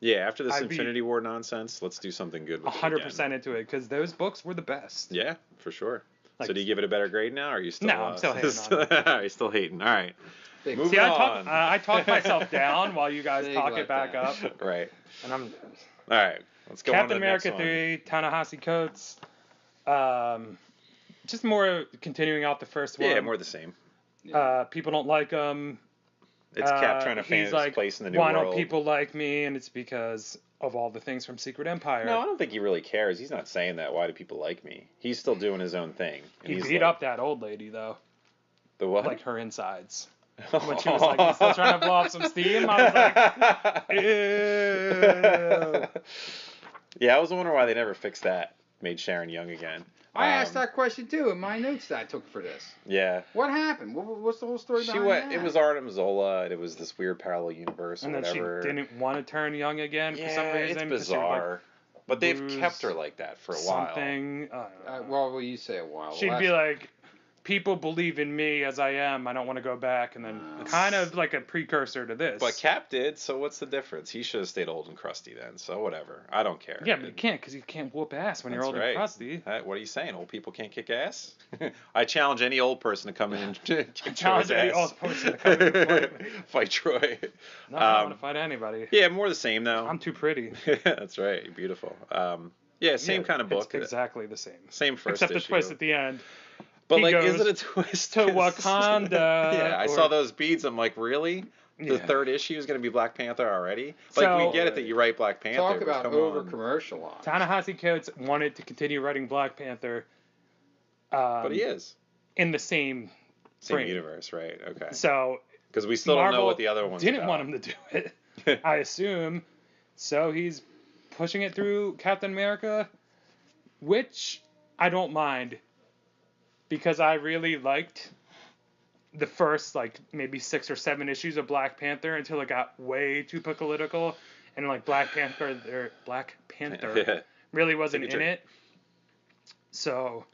Yeah, after this I'd be Infinity War nonsense, let's do something good with it 100% again. into it because those books were the best. Yeah, for sure. Like- So do you give it a better grade now, or are you still? No, I'm still hating on it. Are you still hating? All right. Big Moving See, on. I talk myself down while you guys Big talk it back letdown. up, Right. and I'm All right. Let's go on to Captain the next America one. 3, Ta-Nehisi Coates. Just more continuing out the first one. Yeah, more the same. People don't like him. It's Cap trying to find he's his like, place in the new why world. don't people like me? And it's because of all the things from Secret Empire. No, I don't think he really cares. He's not saying that. Why do people like me? He's still doing his own thing. And He he's beat like, up that old lady though, the what? like her insides. When she was like, "You still trying to blow off some steam?" I was like, "Ew." Yeah, I was wondering why they never fixed that. Made Sharon young again. I asked that question too in my notes that I took for this. Yeah. What happened? What's the whole story She behind went. that? It was Artem Zola. And it was this weird parallel universe or And then whatever. she didn't want to turn young again for some reason. it's 'cause she would, bizarre. But they've lose kept her like that for a while. something. I don't know. well, you say a while. She'd Last- be like, "People believe in me as I am. I don't want to go back." And then kind of like a precursor to this. But Cap did, so what's the difference? He should have stayed old and crusty then. So whatever. I don't care. yeah, but you can't because you can't whoop ass when you're That's old right. and crusty. What are you saying? Old people can't kick ass? I challenge any old person to come in and kick challenge Troy's any ass. old person to come in and fight me. Fight Troy. No, I don't want to fight anybody. Yeah, more the same though. I'm too pretty. That's right. You're beautiful. Yeah, same kind of book. It's exactly the same. Same first Except the issue. twist at the end. But he like, is goes it a twist? to 'Cause- Wakanda, yeah, I or- saw those beads. I'm like, really? The Yeah. third issue is going to be Black Panther already? Like, So- we get it that you write Black Panther. Talk but about come over on. commercialized. Ta-Nehisi Coates wanted to continue writing Black Panther. But he is. In the same Same frame. universe, right? Okay. So Because we still Marvel don't know what the other one's didn't about. want him to do it, I assume. So he's pushing it through Captain America, which I don't mind because I really liked the first like maybe 6 or 7 issues of Black Panther until it got way too political and like Black Panther Yeah. really wasn't Take a in drink. it. So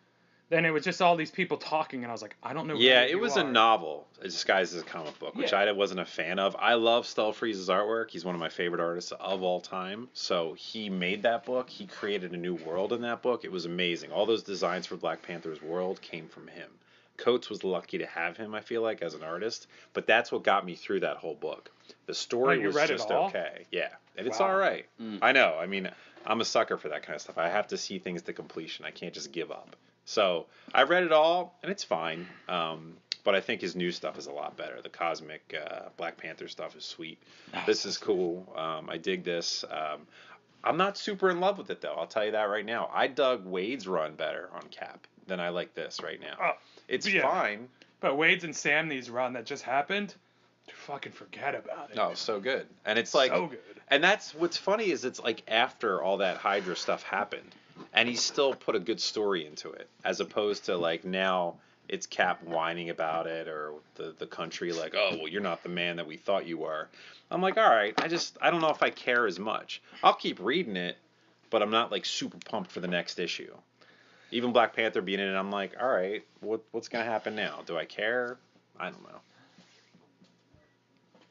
then it was just all these people talking, and I was like, I don't know. who Yeah, any of it you was a are. novel disguised as a comic book, which Yeah. I wasn't a fan of. I love Stelfreeze's artwork. He's one of my favorite artists of all time. So he made that book. He created a new world in that book. It was amazing. All those designs for Black Panther's world came from him. Coates was lucky to have him, I feel like, as an artist. But that's what got me through that whole book. The story you was read it just all? okay. Yeah, and it's Wow. all right. I know. I mean, I'm a sucker for that kind of stuff. I have to see things to completion. I can't just give up. So I read it all, and it's fine. But I think his new stuff is a lot better. The cosmic Black Panther stuff is sweet. This is cool. I dig this. I'm not super in love with it, though. I'll tell you that right now. I dug Wade's run better on Cap than I like this right now. Oh, It's yeah. fine. But Wade's and Samney's run that just happened, fucking forget about it. No, so good. And it's like, so good. and that's what's funny is it's like after all that Hydra stuff happened, and he still put a good story into it, as opposed to like now it's Cap whining about it or the country like, oh well, you're not the man that we thought you were. I'm like, all right, I don't know if I care as much. I'll keep reading it, but I'm not like super pumped for the next issue. Even Black Panther being in it, I'm like, all right, what's gonna happen now? Do I care? I don't know.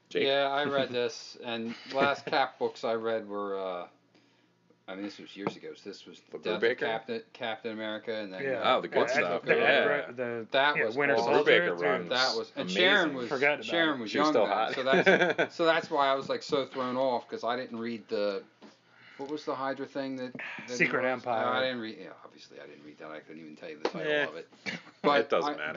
Jake? Yeah, I read this, and last Cap books I read were, I mean, this was years ago. So this was The Death of Brubaker? Captain America, and then Yeah. Oh, the good Ed- stuff. the Ed Yeah. Bra- the, That yeah, was Winter awesome. Soldier. Brubaker dude. runs. that was, and Amazing. Sharon was Forget about Sharon it. was She was young still then, hot. so that's why I was like so thrown off because I didn't read the. What was the Hydra thing that Secret it was? Empire. I didn't read. Yeah, obviously I didn't read that. I couldn't even tell you the title Yeah. of it. But It doesn't matter.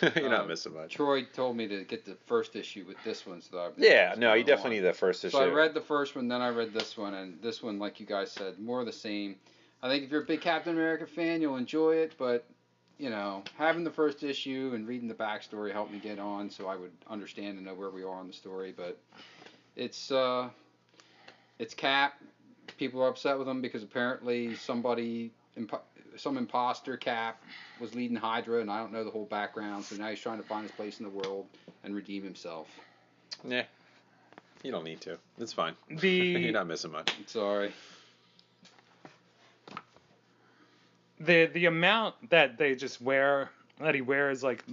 But You're not missing much. Troy told me to get the first issue with this one, so that I've Yeah, no, you definitely need the first issue. So I read the first one, then I read this one, and this one, like you guys said, more of the same. I think if you're a big Captain America fan, you'll enjoy it, but you know, having the first issue and reading the backstory helped me get on, so I would understand and know where we are on the story. But it's Cap. People are upset with him because apparently some imposter Cap was leading Hydra, and I don't know the whole background. So now he's trying to find his place in the world and redeem himself. Yeah. You don't need to. It's fine. You're The not missing much. Sorry. the amount that they just wear that he wears like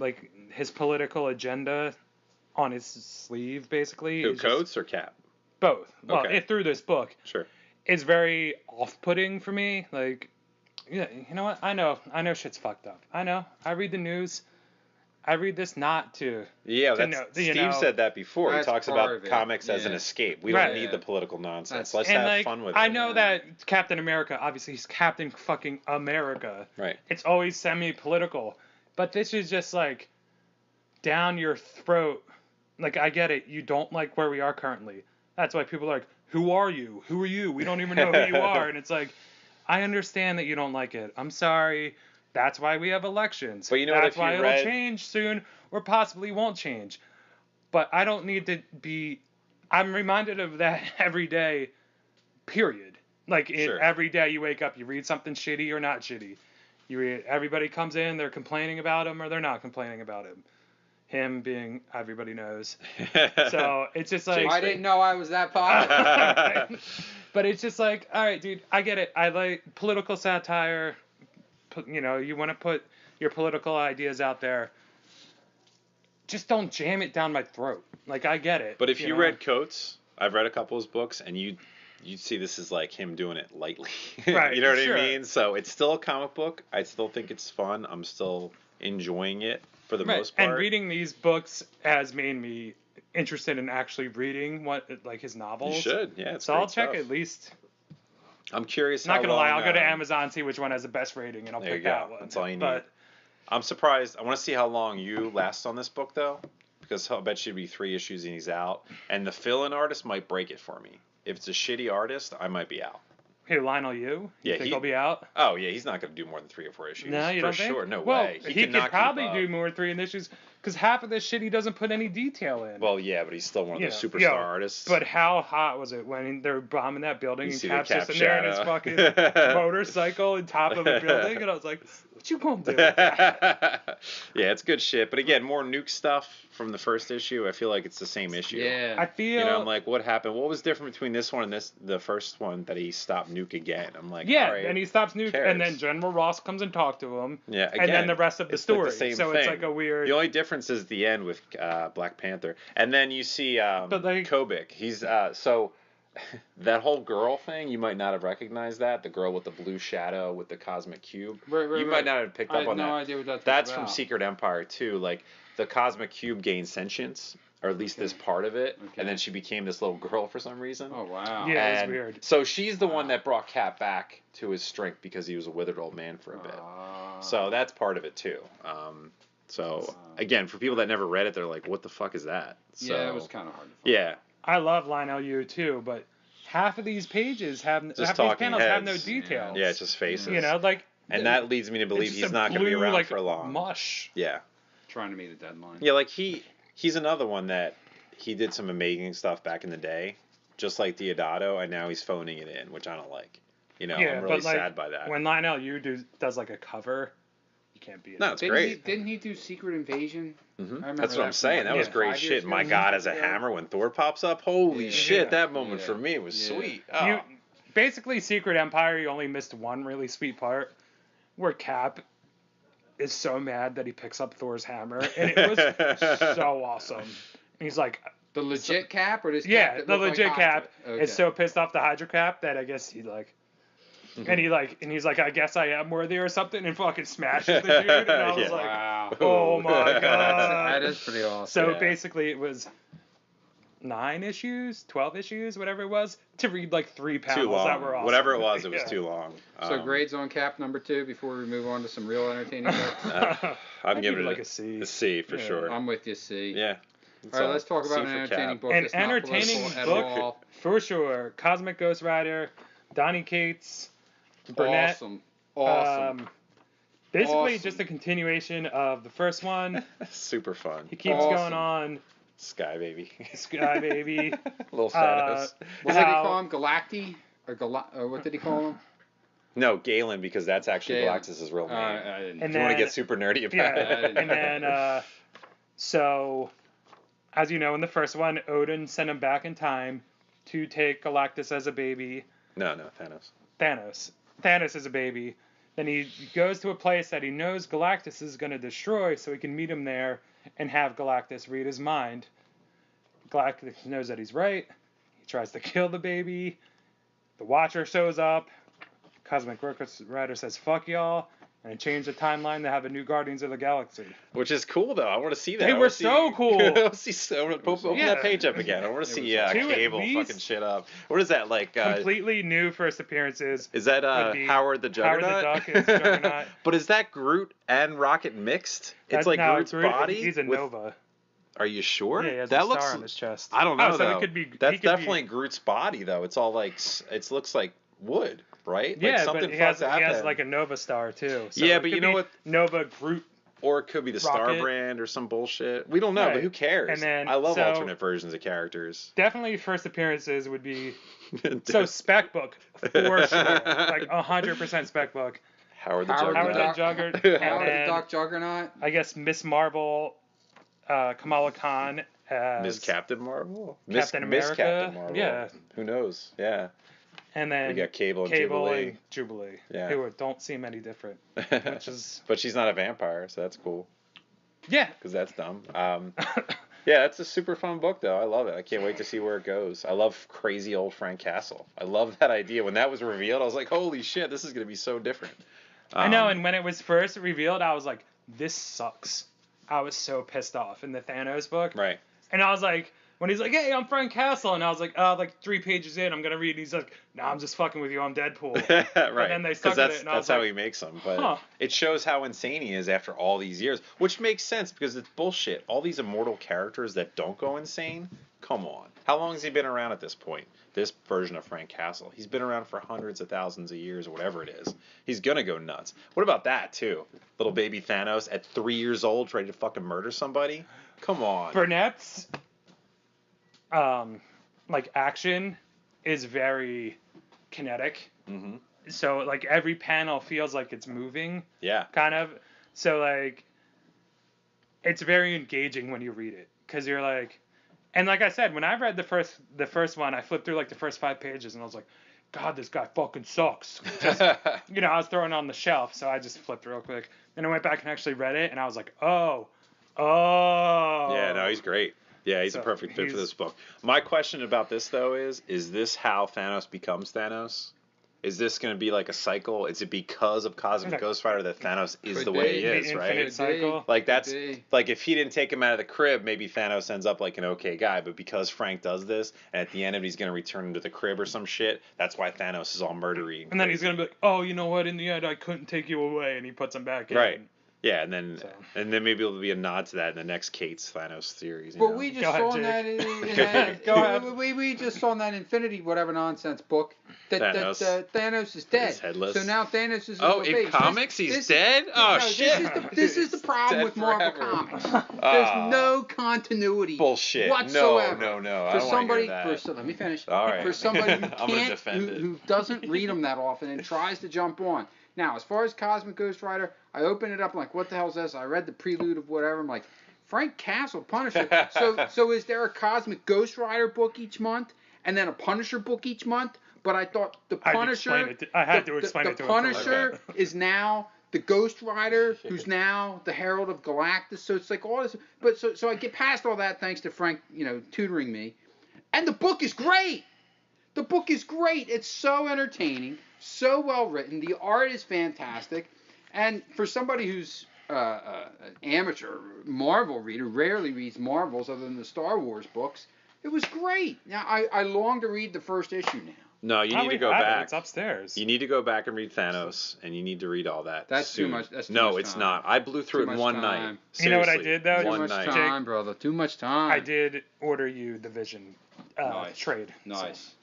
his political agenda on his sleeve basically. Who, is just- Coates or Cap? Both. Well, Okay. through this book, Sure. it's very off-putting for me. Like, yeah, you know what? I know shit's fucked up. I know. I read the news. I read this not to. Yeah, To that's, know- you Steve know, said that before. He that's talks part about of it. comics as an Yeah. escape. We Right. don't need Yeah. the political nonsense. That's- Let's And have like, fun with I it. know that Captain America, obviously he's Captain fucking America. Right. It's always semi-political, but this is just like down your throat. Like, I get it. You don't like where we are currently. That's why people are like, who are you? Who are you? We don't even know who you are. And it's like, I understand that you don't like it. I'm sorry. That's why we have elections. But you know what, That's if you why read- it'll change soon or possibly won't change. But I don't need to be. I'm reminded of that every day, period. Like, Sure. every day you wake up, you read something shitty or not shitty. You read, everybody comes in, they're complaining about him or they're not complaining about him. Him being everybody knows. So it's just like. Jake's I didn't know I was that popular. But it's just like, all right, dude, I get it. I like political satire. You know, you want to put your political ideas out there. Just don't jam it down my throat. Like, I get it. But if you know? read Coates, I've read a couple of his books, and you'd see this as like him doing it lightly. Right, You know what sure. I mean? So it's still a comic book. I still think it's fun. I'm still enjoying it for the Right, most part. and reading these books has made me interested in actually reading his novels. You should, yeah. It's So I'll great check stuff. at least. I'm curious. Not how gonna lie, long, I'll go to Amazon, see which one has the best rating, and I'll There you pick go. that one. That's all you need. But I'm surprised. I want to see how long you last on this book, though, because I'll bet you it'll be 3 issues and he's out. And the fill-in artist might break it for me. If it's a shitty artist, I might be out. hey, Lionel, you Yeah, think he- I'll be out? Oh yeah, he's not going to do more than 3 or 4 issues. No, you for don't think? sure. No well, way. He cannot could keep probably up. do more than 3 issues because half of this shit he doesn't put any detail in. Well, yeah, but he's still one of You those know, superstar yo, artists. But how hot was it when they were bombing that building You and see the Cap's Cap just in there in his shadow. fucking motorcycle on top of a building? And I was like, what you gonna do with that? Yeah, it's good shit. But again, more Nuke stuff from the first issue. I feel like it's the same issue. Yeah. I feel. You know, I'm like, what happened? What was different between this one and the first one that he stopped Nuke again? I'm like, yeah, all right, and he stops Nuke, cares? and then General Ross comes and talks to him. yeah, and then again, the rest of the it's like story. same So thing. it's like a weird. The only difference is the end with Black Panther, and then you see But, like- Kobik. He's so that whole girl thing. You might not have recognized that, the girl with the blue shadow with the cosmic cube. Right, You might not have picked I up had on no that. idea what that's That's about. from Secret Empire too. Like the cosmic cube gained sentience, or at least this part of it, Okay. and then she became this little girl for some reason. Oh wow. Yeah. it was And weird. So she's the one that brought Cap back to his strength because he was a withered old man for a bit. So that's part of it too. So again, for people that never read it, they're like, "What the fuck is that?" So, yeah, it was kind of hard to find. yeah, I love Lionel Yu too, but half of these pages have Just half these talking panels have no heads. details. yeah, it's just faces. You know, like. and that leads me to believe it's he's just a not going to be blue, around like, for long. Mush. Yeah, Trying to meet a deadline. yeah, like he's another one that he did some amazing stuff back in the day, just like Deodato, and now he's phoning it in, which I don't like. You know, Yeah, I'm really but, like, sad by that. When Lionel Yu does like a cover, you can't beat it. No, it's Didn't great. Didn't he do Secret Invasion? Mhm. I remember That's what that I'm saying. from, That was yeah, great 5 shit. years My ago, God, 10 as a years ago. hammer when Thor pops up, holy Yeah. shit! That Yeah. moment Yeah. for me was Yeah. sweet. You Oh. basically Secret Empire. You only missed one really sweet part where Cap is so mad that he picks up Thor's hammer, and it was so awesome. And he's like, The legit Cap or this Cap yeah, that the looked legit like Cap Hydra? is so pissed off the Hydra Cap that I guess he like, and he's like, I guess I am worthy or something, and fucking smashes the dude, and I was Yeah. like, Wow. oh my god. That is pretty awesome. So Yeah. basically, it was 9 issues, 12 issues, whatever it was, to read like 3 panels Too long. that were awesome. Whatever it was Yeah. too long. So grades on Cap number 2 before we move on to some real entertaining books. I'm I'd giving give it it like a C. A C for Yeah. sure. I'm with you, C. Yeah. All right, let's talk about C an for entertaining Cap. book. An that's not entertaining political at book all. for sure. Cosmic Ghost Rider, Donny Cates, Burnett. Awesome. Basically, Awesome. just a continuation of the first one. Super fun. He keeps Awesome. going on. Sky baby. Sky Baby. Little Thanos. What did he how- call him? Galacti? Or what did he call him? No, Galen, because that's actually Galen. Galactus' real name. I didn't. And if you want to then- get super nerdy about Yeah, it. and then so as you know, in the first one, Odin sent him back in time to take Galactus as a baby. No, Thanos. Thanos is a baby. Then he goes to a place that he knows Galactus is going to destroy, so he can meet him there and have Galactus read his mind. Galactus knows that he's right. He tries to kill the baby. The Watcher shows up. Cosmic Rider says, "Fuck y'all," and change the timeline to have a new Guardians of the Galaxy. Which is cool, though. I want to see that. They I were wanna see- so cool. I want to see. Open Yeah. that page up again. I want to see Two at Cable least. fucking shit up. What is that like? Completely new first appearances. Is that would be Howard the Howard Juggernaut? the Duck is Juggernaut. But is that Groot and Rocket mixed? It's like No, Groot's Groot- body. He's a with- Nova. Are you sure? Yeah, he has that a looks. star on his chest. I don't know Oh, so though. it could be. That's he could be- definitely Groot's body though. It's all like it looks like wood, right? Yeah, like something but he has fucked happened. like a Nova star too. So Yeah, it but you could know be what? Nova Groot. Or it could be the Star Rocket. Brand or some bullshit. We don't know, but Right. who cares? And then- I love so- alternate versions of characters. Definitely first appearances would be so spec book for sure, like 100% spec book. Howard the Howard Howard Juggernaut. the Juggernaut, Howard and the then Duck Juggernaut. I guess Miss Marvel, Kamala Khan as Miss Captain Marvel? Captain Miss America? Captain Marvel. Yeah. Who knows? Yeah. and then We got Cable and Cable Jubilee. and Jubilee, Yeah. who don't seem any different, which is But she's not a vampire, so that's cool. yeah. Because that's dumb. Yeah, it's a super fun book, though. I love it. I can't wait to see where it goes. I love crazy old Frank Castle. I love that idea. When that was revealed, I was like, holy shit, this is going to be so different. I know, and when it was first revealed, I was like, this sucks. I was so pissed off in the Thanos book. Right. And I was like, when he's like, hey, I'm Frank Castle, and I was like, oh, like 3 pages in, I'm going to read, and he's like, nah, I'm just fucking with you, I'm Deadpool. Right. then they stuck with that's it, and I was how like, he makes them. But huh. it shows how insane he is after all these years, which makes sense because it's bullshit. All these immortal characters that don't go insane, come on. How long has he been around at this point? This version of Frank Castle. He's been around for hundreds of thousands of years or whatever it is. He's gonna go nuts. What about that too? Little baby Thanos at 3 years old ready to fucking murder somebody? Come on. Burnett's like action is very kinetic. hmm So like every panel feels like it's moving, Yeah. kind of. So like it's very engaging when you read it because you're like, and like I said, when I read the first one, I flipped through like the first 5 pages and I was like, God, this guy fucking sucks. Just, you know, I was throwing it on the shelf, so I just flipped real quick. Then I went back and actually read it, and I was like, oh. Yeah, no, he's great. Yeah, he's a So, perfect fit for he's- this book. My question about this though is this how Thanos becomes Thanos? Is this going to be like a cycle? Is it because of Cosmic Okay. Ghost Rider that Thanos is Could the way be. he The is, infinite right? cycle. Like that's be. like if he didn't take him out of the crib, maybe Thanos ends up like an okay guy. But because Frank does this, and at the end of it, he's gonna return him to the crib or some shit. That's why Thanos is all murdery. And then he's gonna be like, oh, you know what? In the end, I couldn't take you away, and he puts him back in. Right. Yeah, and then So. maybe it'll be a nod to that in the next Kate's Thanos series. you But know? we just Go ahead, saw Jake. that in that. Go ahead. We just saw in that Infinity whatever nonsense book that Thanos. Thanos is dead. He's headless. So now Thanos is Oh, a in base. comics he's dead? Oh, shit. This is the problem Dead with Marvel forever. comics. Ah. There's no continuity Bullshit. whatsoever. No. I For don't want to somebody, hear that. let me finish. All right. For somebody who I'm gonna can't, defend it. who doesn't read them that often and tries to jump on. Now, as far as Cosmic Ghost Rider, I open it up, I'm like, what the hell is this? I read the prelude of whatever. I'm like, Frank Castle, Punisher. So is there a Cosmic Ghost Rider book each month and then a Punisher book each month? But I thought the I had to Punisher, explain it to- I had to explain the it to him for like Punisher is now the Ghost Rider, who's now the Herald of Galactus. So it's like all this, but so I get past all that thanks to Frank, tutoring me, and the book is great. The book is great. It's so entertaining, so well written. The art is fantastic, and for somebody who's an amateur Marvel reader, rarely reads Marvels other than the Star Wars books, it was great. Now I long to read the first issue now. No, you Oh, need we to go have it. back. It's upstairs. You need to go back and read Thanos, and you need to read all that. That's too soon. much- that's too no, much it's time. not. I blew through Too it in much one time. night. You know what I Seriously, did, though? Too One much night. time, brother. Too much time. I did order you the Vision Nice. trade. Nice.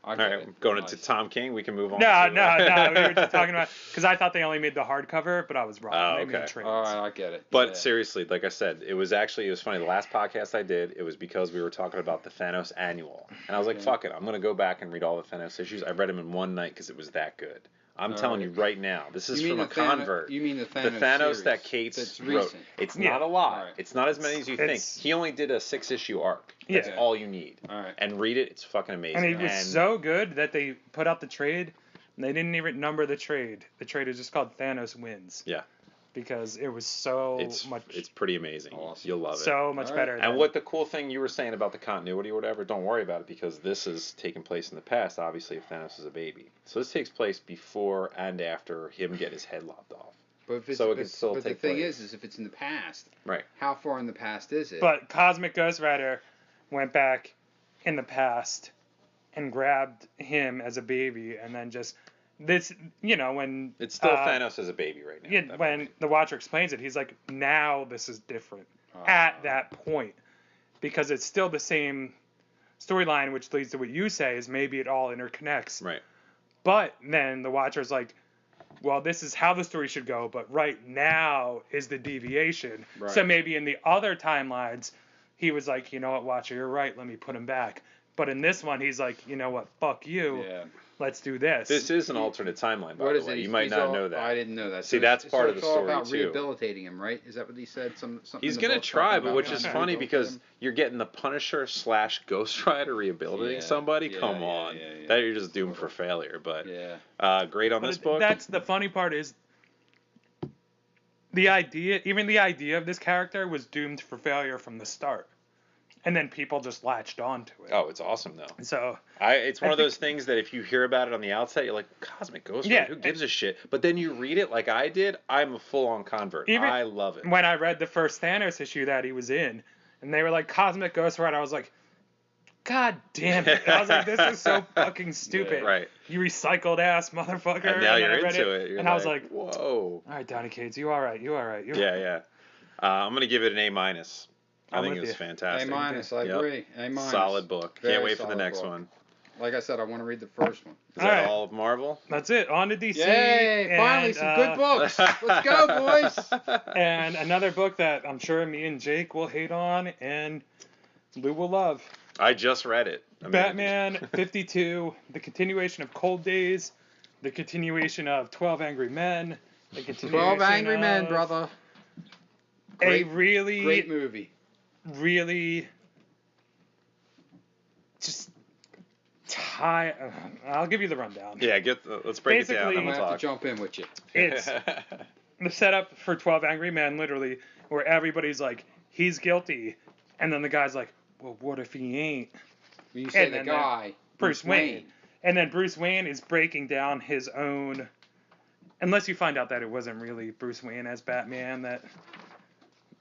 I All get right, it. going Nice. into Tom King. We can move on. No, to, no. We were just talking about because I thought they only made the hardcover, but I was wrong. Oh, They okay. made trades. All right, I get it. But Yeah. seriously, like I said, it was funny. The last podcast I did, it was because we were talking about the Thanos annual, and I was like, Yeah. "Fuck it, I'm gonna go back and read all the Thanos issues." I read them in one night because it was that good. I'm All telling right. you right now, this is You mean from a the Thanos- convert. You mean the The Thanos, Thanos series that Cates that's wrote. recent. It's Yeah. not a lot. Alright. It's not as many as you think. It's- He only did a 6-issue arc. That's Yeah. all you need. All right. And read it. It's fucking amazing. And it was so good that they put out the trade, and they didn't even number the trade. The trade is just called Thanos Wins. Yeah. Because it was so it's much, pretty amazing. Awesome. You'll love it. so much All right. better. And than- what the cool thing you were saying about the continuity or whatever, don't worry about it because this is taking place in the past, obviously, if Thanos is a baby. So this takes place before and after him get his head lopped off. But if it's, So it can still but the take thing place. is if it's in the past, Right. how far in the past is it? But Cosmic Ghost Rider went back in the past and grabbed him as a baby, and then just this, when It's still Thanos as a baby right now. Yeah, at that when point. the Watcher explains it, he's like, now this is different at that point, because it's still the same storyline, which leads to what you say is maybe it all interconnects. Right. But then the Watcher's like, well, this is how the story should go, but right now is the deviation. Right. So maybe in the other timelines, he was like, you know what, Watcher, you're right, let me put him back. But in this one, he's like, you know what, fuck you, yeah. let's do this. This is an alternate timeline, by What the is way. it? You He's- might he's not all- know that. I didn't know that. See, So that's it's- part so of the it's all story, about too. rehabilitating him, right? Is that what he said? Something He's in the gonna book try, talking but about which is Yeah. funny rehabilitating because him? you're getting the Punisher / Ghost Rider rehabilitating Yeah, somebody. yeah, Come yeah, on, yeah, yeah. that you're just doomed for failure. But Yeah. great on But this book. That's the funny part is the idea of this character was doomed for failure from the start. And then people just latched onto it. Oh, it's awesome though. So It's one I of those things that if you hear about it on the outset, you're like, Cosmic Ghost Rider, Yeah. who gives a shit? But then you read it like I did, I'm a full-on convert. Even I love it. when I read the first Thanos issue that he was in, and they were like Cosmic Ghost Rider, I was like, God damn it! I was like, this is so fucking stupid. Right. You recycled ass motherfucker. And now then you're I read into it. You're and I was like, whoa. all right, Donny Cates, you all right? You all right? You all Yeah, right? yeah. I'm gonna give it an A-. I I'm think with it was you. fantastic. A-, I Yep. agree. A-. Solid book. Very Can't wait for the solid next book. one. Like I said, I want to read the first one. Is All that right. all of Marvel? That's it. On to DC. Yay! Finally, and, some good books. Let's go, boys. And another book that I'm sure me and Jake will hate on, and Lou will love. I just read it. I mean, Batman 52, the continuation of Cold Days, the continuation of 12 Angry Men, the continuation 12 Angry Men, of brother. A Great- really, Great movie. really just I'll give you the rundown. Yeah, let's break it down. Basically- Then I'm we'll gonna have talk. to jump in with you. It's the setup for 12 Angry Men, literally, where everybody's like, he's guilty. And then the guy's like, well, what if he ain't? When you say And the then guy, Bruce Wayne. And then Bruce Wayne is breaking down his own. Unless you find out that it wasn't really Bruce Wayne as Batman that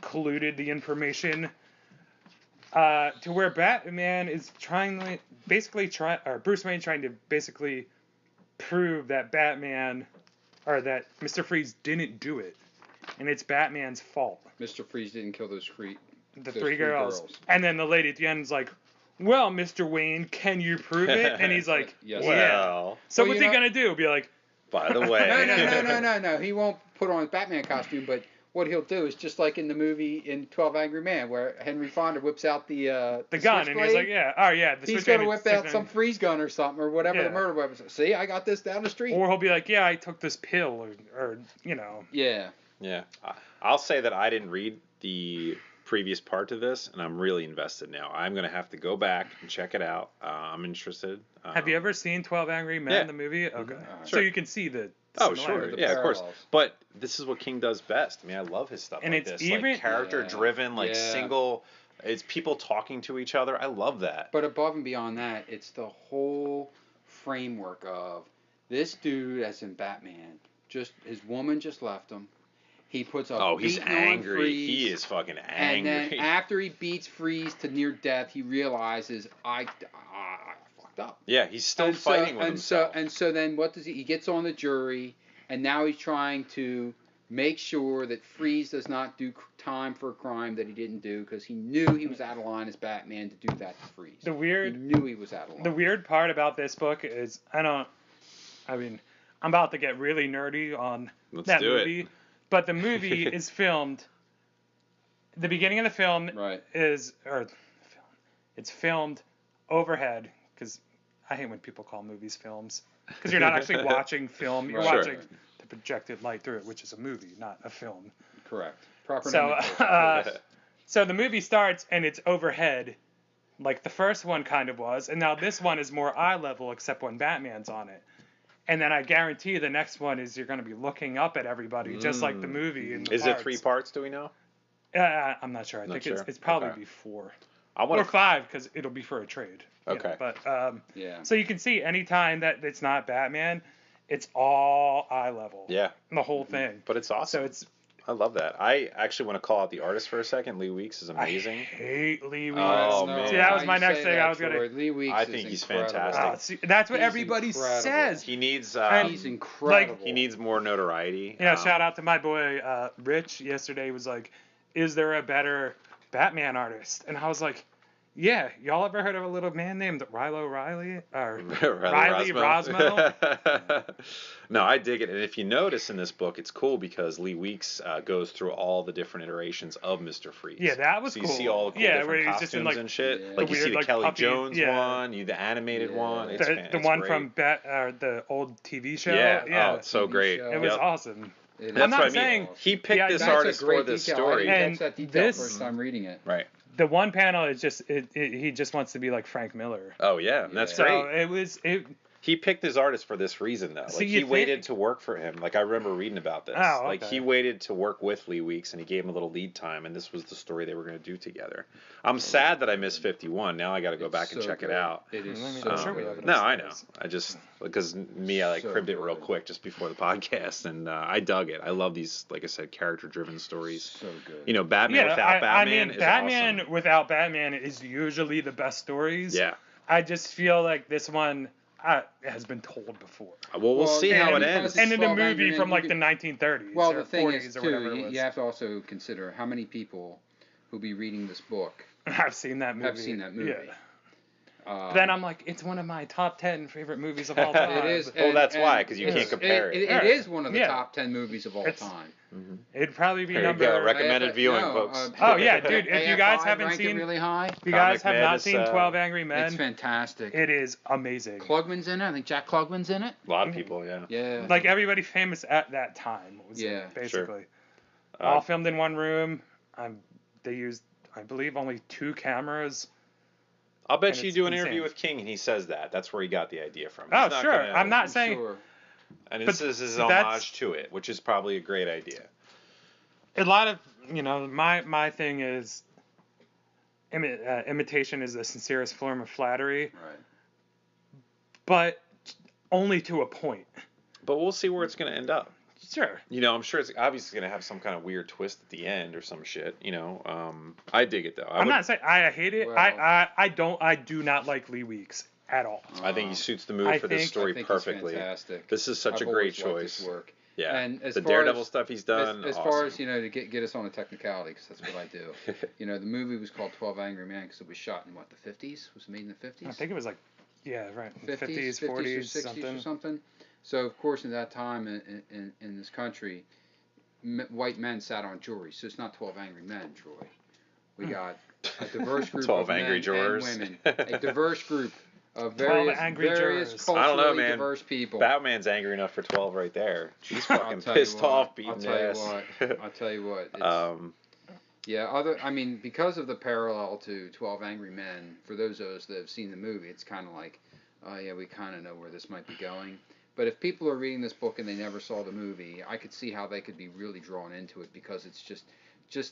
colluded the information. To where Batman is Bruce Wayne trying to basically prove that Batman, or that Mr. Freeze didn't do it. And it's Batman's fault. Mr. Freeze didn't kill those The three girls. And then the lady at the end is like, well, Mr. Wayne, can you prove it? And he's like, Yes. yeah. Well, So Well, what's you he know- going to do? Be like, by the way. No. He won't put on his Batman costume, but what he'll do is just like in the movie in 12 Angry Men, where Henry Fonda whips out the gun. And he's like, yeah. Oh, yeah. The he's switchblade going to is whip out 690. some freeze gun or something, or whatever Yeah. the murder weapon is. See, I got this down the street. Or he'll be like, yeah, I took this pill. Or you know. Yeah. Yeah. I'll say that I didn't read the previous part to this, and I'm really invested now. I'm gonna have to go back and check it out. I'm interested. Have you ever seen 12 Angry Men, yeah. the movie? Okay. So Sure. you can see the Oh, similarities. sure. Yeah, of course. parallels. But this is what King does best. I mean, I love his stuff And like it's this. even- like character driven, like Yeah. single. It's people talking to each other. I love that. But above and beyond that, it's the whole framework of this dude, as in Batman, just his woman just left him. He puts a He's beating on angry. Freeze, He is fucking and angry. then after he beats Freeze to near death, he realizes I fucked up. yeah, he's still fighting with himself. So then what does he gets on the jury, and now he's trying to make sure that Freeze does not do time for a crime that he didn't do, because he knew he was out of line as Batman to do that to Freeze. The He weird knew he was out of line. The weird part about this book is I'm about to get really nerdy on Let's that do it. movie, but the movie is filmed. The beginning of the film Right. it's filmed overhead, because I hate when people call movies films, because you're not actually watching film, you're Right. watching the projected light through it, which is a movie, not a film. Correct. Proper So, nomenclature. so the movie starts and it's overhead, like the first one kind of was, and now this one is more eye level, except when Batman's on it. And then I guarantee the next one is you're going to be looking up at everybody, just like the movie. In the Is it parts. 3 parts? Do we know? I'm not sure. I Not think sure? it's probably Okay. be 4 I or want to. 5, because it'll be for a trade. you know, Okay. But Yeah. so you can see anytime that it's not Batman, it's all eye level. Yeah, The whole thing. but it's awesome. So it's I love that. I actually want to call out the artist for a second. Lee Weeks is I amazing. hate Lee Weeks. Oh, No, man. See, that was why my you next say thing that, I was gonna. Troy? Lee Weeks I is think he's incredible. fantastic. See, that's what He's everybody incredible. says. He needs He's incredible. he needs more notoriety. You know, shout out to my boy Rich. Yesterday was like, "Is there a better Batman artist?" And I was like, "Yeah, y'all ever heard of a little man named Rilo Riley or Riley Rosmo?" No, I dig it. And if you notice in this book, it's cool because Lee Weeks goes through all the different iterations of Mr. Freeze. Yeah, that was so cool. you see all the cool Yeah, different where he's costumes just in, like, and shit. Yeah. Like the you see weird, the like, Kelly puppy- Jones yeah. one, the animated Yeah. one. It's The it's one great. from the old TV show. Yeah. yeah. Oh, it's so TV great. show. It was Yep. awesome. It That's I'm not what I mean. saying- He picked Yeah, this that's a artist great for this detail. story. I And didn't catch that detail this- first time reading it. Right. The one panel is just he just wants to be like Frank Miller. Oh yeah, that's So great. He picked his artist for this reason, though. See, Like you he waited think- to work for him. Like I remember reading about this. Oh, Like okay. he waited to work with Lee Weeks, and he gave him a little lead time, and this was the story they were going to do together. I'm sad that I missed 51. Now I got to go It's back and so check it good. out. It is I'm so sure we good. have it No, I know. upstairs. I just because me, I So cribbed it real good. quick just before the podcast, and I dug it. I love these, like I said, character-driven stories. So good. You know, Batman without Batman is Batman awesome. without Batman is usually the best stories. Yeah. I just feel like this one has been told before. Well, we'll see how it and ends. because And in a 12 Angry movie Men, from you like could- the 1930s Well, or the thing 40s is, or too, whatever it was. you have to also consider how many people who be reading this book I've seen that movie. have seen that movie. Yeah. Then I'm like, it's one of my top 10 favorite movies of all time. It is. Well, that's why, 'cause you can't compare it. It is one of the Yeah. top 10 movies of all It's- time. It'd probably be There you number. go. Recommended AF viewing, no, folks. Oh, yeah, dude, if you guys AFI haven't ranked it seen- really high. If you guys have Comic not Man seen is, 12 Angry It's Men, fantastic. it is amazing. Klugman's in it. I think Jack Klugman's in it. A lot of people, yeah. Yeah. Like everybody famous at that time was in it, Yeah. basically. Uh, All filmed in one room. They used, I believe, only 2 cameras. I'll bet And you it's do an insane. interview with King and he says that. That's where he got the idea from. Oh, He's not sure. gonna- I'm not I'm saying. sure. And but this is his that's- homage to it, which is probably a great idea. A lot of, my thing is imitation is the sincerest form of flattery, Right. but only to a point. But we'll see where it's going to end up. Sure. You know, I'm sure it's obviously going to have some kind of weird twist at the end or some shit. I dig it though. I'm not saying I hate it. Well- I do not like Lee Weeks at all. I think he suits the mood I for this think- story I think perfectly. He's fantastic. This is such I've a great always liked his choice. work. Yeah. And as the far Daredevil as- stuff he's done. As awesome. far as to get us on a technicality, because that's what I do. The movie was called 12 Angry Men because it was shot in the 50s. Was it made in the 50s? I think it was like, yeah, right, 50s, 50s, 40s, or 60s something. or something. So of course, in that time in this country, white men sat on juries. So it's not 12 Angry Men, Troy. We got a diverse group 12 of angry men jurors. and women. A diverse group of 12 angry various jurors. culturally I don't know, man. diverse people. Batman's angry enough for 12 right there. He's I'll fucking tell you pissed what, off, beating I'll tell you ass. what. I'll tell you what. It's, Yeah, I mean, because of the parallel to 12 Angry Men, for those of us that have seen the movie, it's kind of like, oh yeah, we kind of know where this might be going. But if people are reading this book and they never saw the movie, I could see how they could be really drawn into it because it's just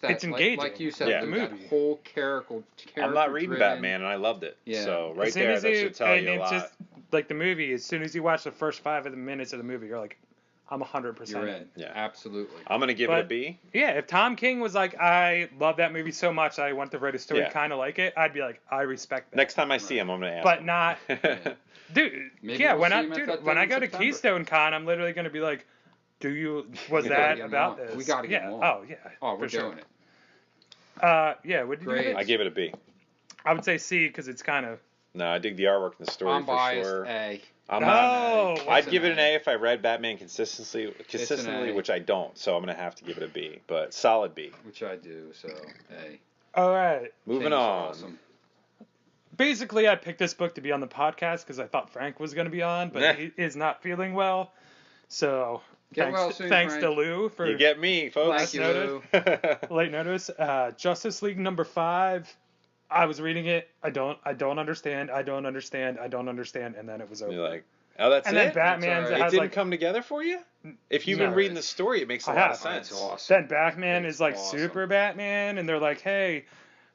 that, It's engaging. like you said, Yeah. The that movie. whole character. I'm not reading driven- Batman, and I loved it. Yeah. So right As soon there, as that you- should tell and you a it's lot. just like the movie. As soon as you watch the first 5 minutes of the movie, you're like, I'm 100% You're in. in. Yeah. Absolutely. I'm gonna give it a But- B. Yeah, if Tom King was like, I love that movie so much, I want to write a story Yeah. kind of like it, I'd be like, I respect that. Next time I see him, I'm gonna ask. But him. not, Maybe yeah. we'll When see I him at that when thing I in go to September. Keystone Con, I'm literally gonna be like, was We gotta that get him about on. this? We gotta get yeah. him on. Oh yeah. Oh, we're for sure. doing it. Yeah. Would you Great. give I it? give it a B. I would say C because it's kind of. No, I dig the artwork and the story I'm for biased. sure. A. I'm No, not. what's I'd an give it an A? A if I read Batman consistently, A. which I don't. So I'm gonna have to give it a B, but solid B. Which I do. So A. All right. Moving King's on. Awesome. Basically, I picked this book to be on the podcast because I thought Frank was going to be on, but Nah. he is not feeling well. So Get thanks, well soon, thanks to Frank. Lou for You get me, folks. Thank you, noted. Lou. late notice. Justice League number 5. I was reading it. I don't understand. I don't understand. I don't understand. And then it was over. You're like, oh, that's and it. then Batman's That's all It right. has didn't like come together for you. If you've No. been reading the story, it makes a I lot have. of sense. That's awesome. then Batman It's is like awesome. Super Batman, and they're like, hey,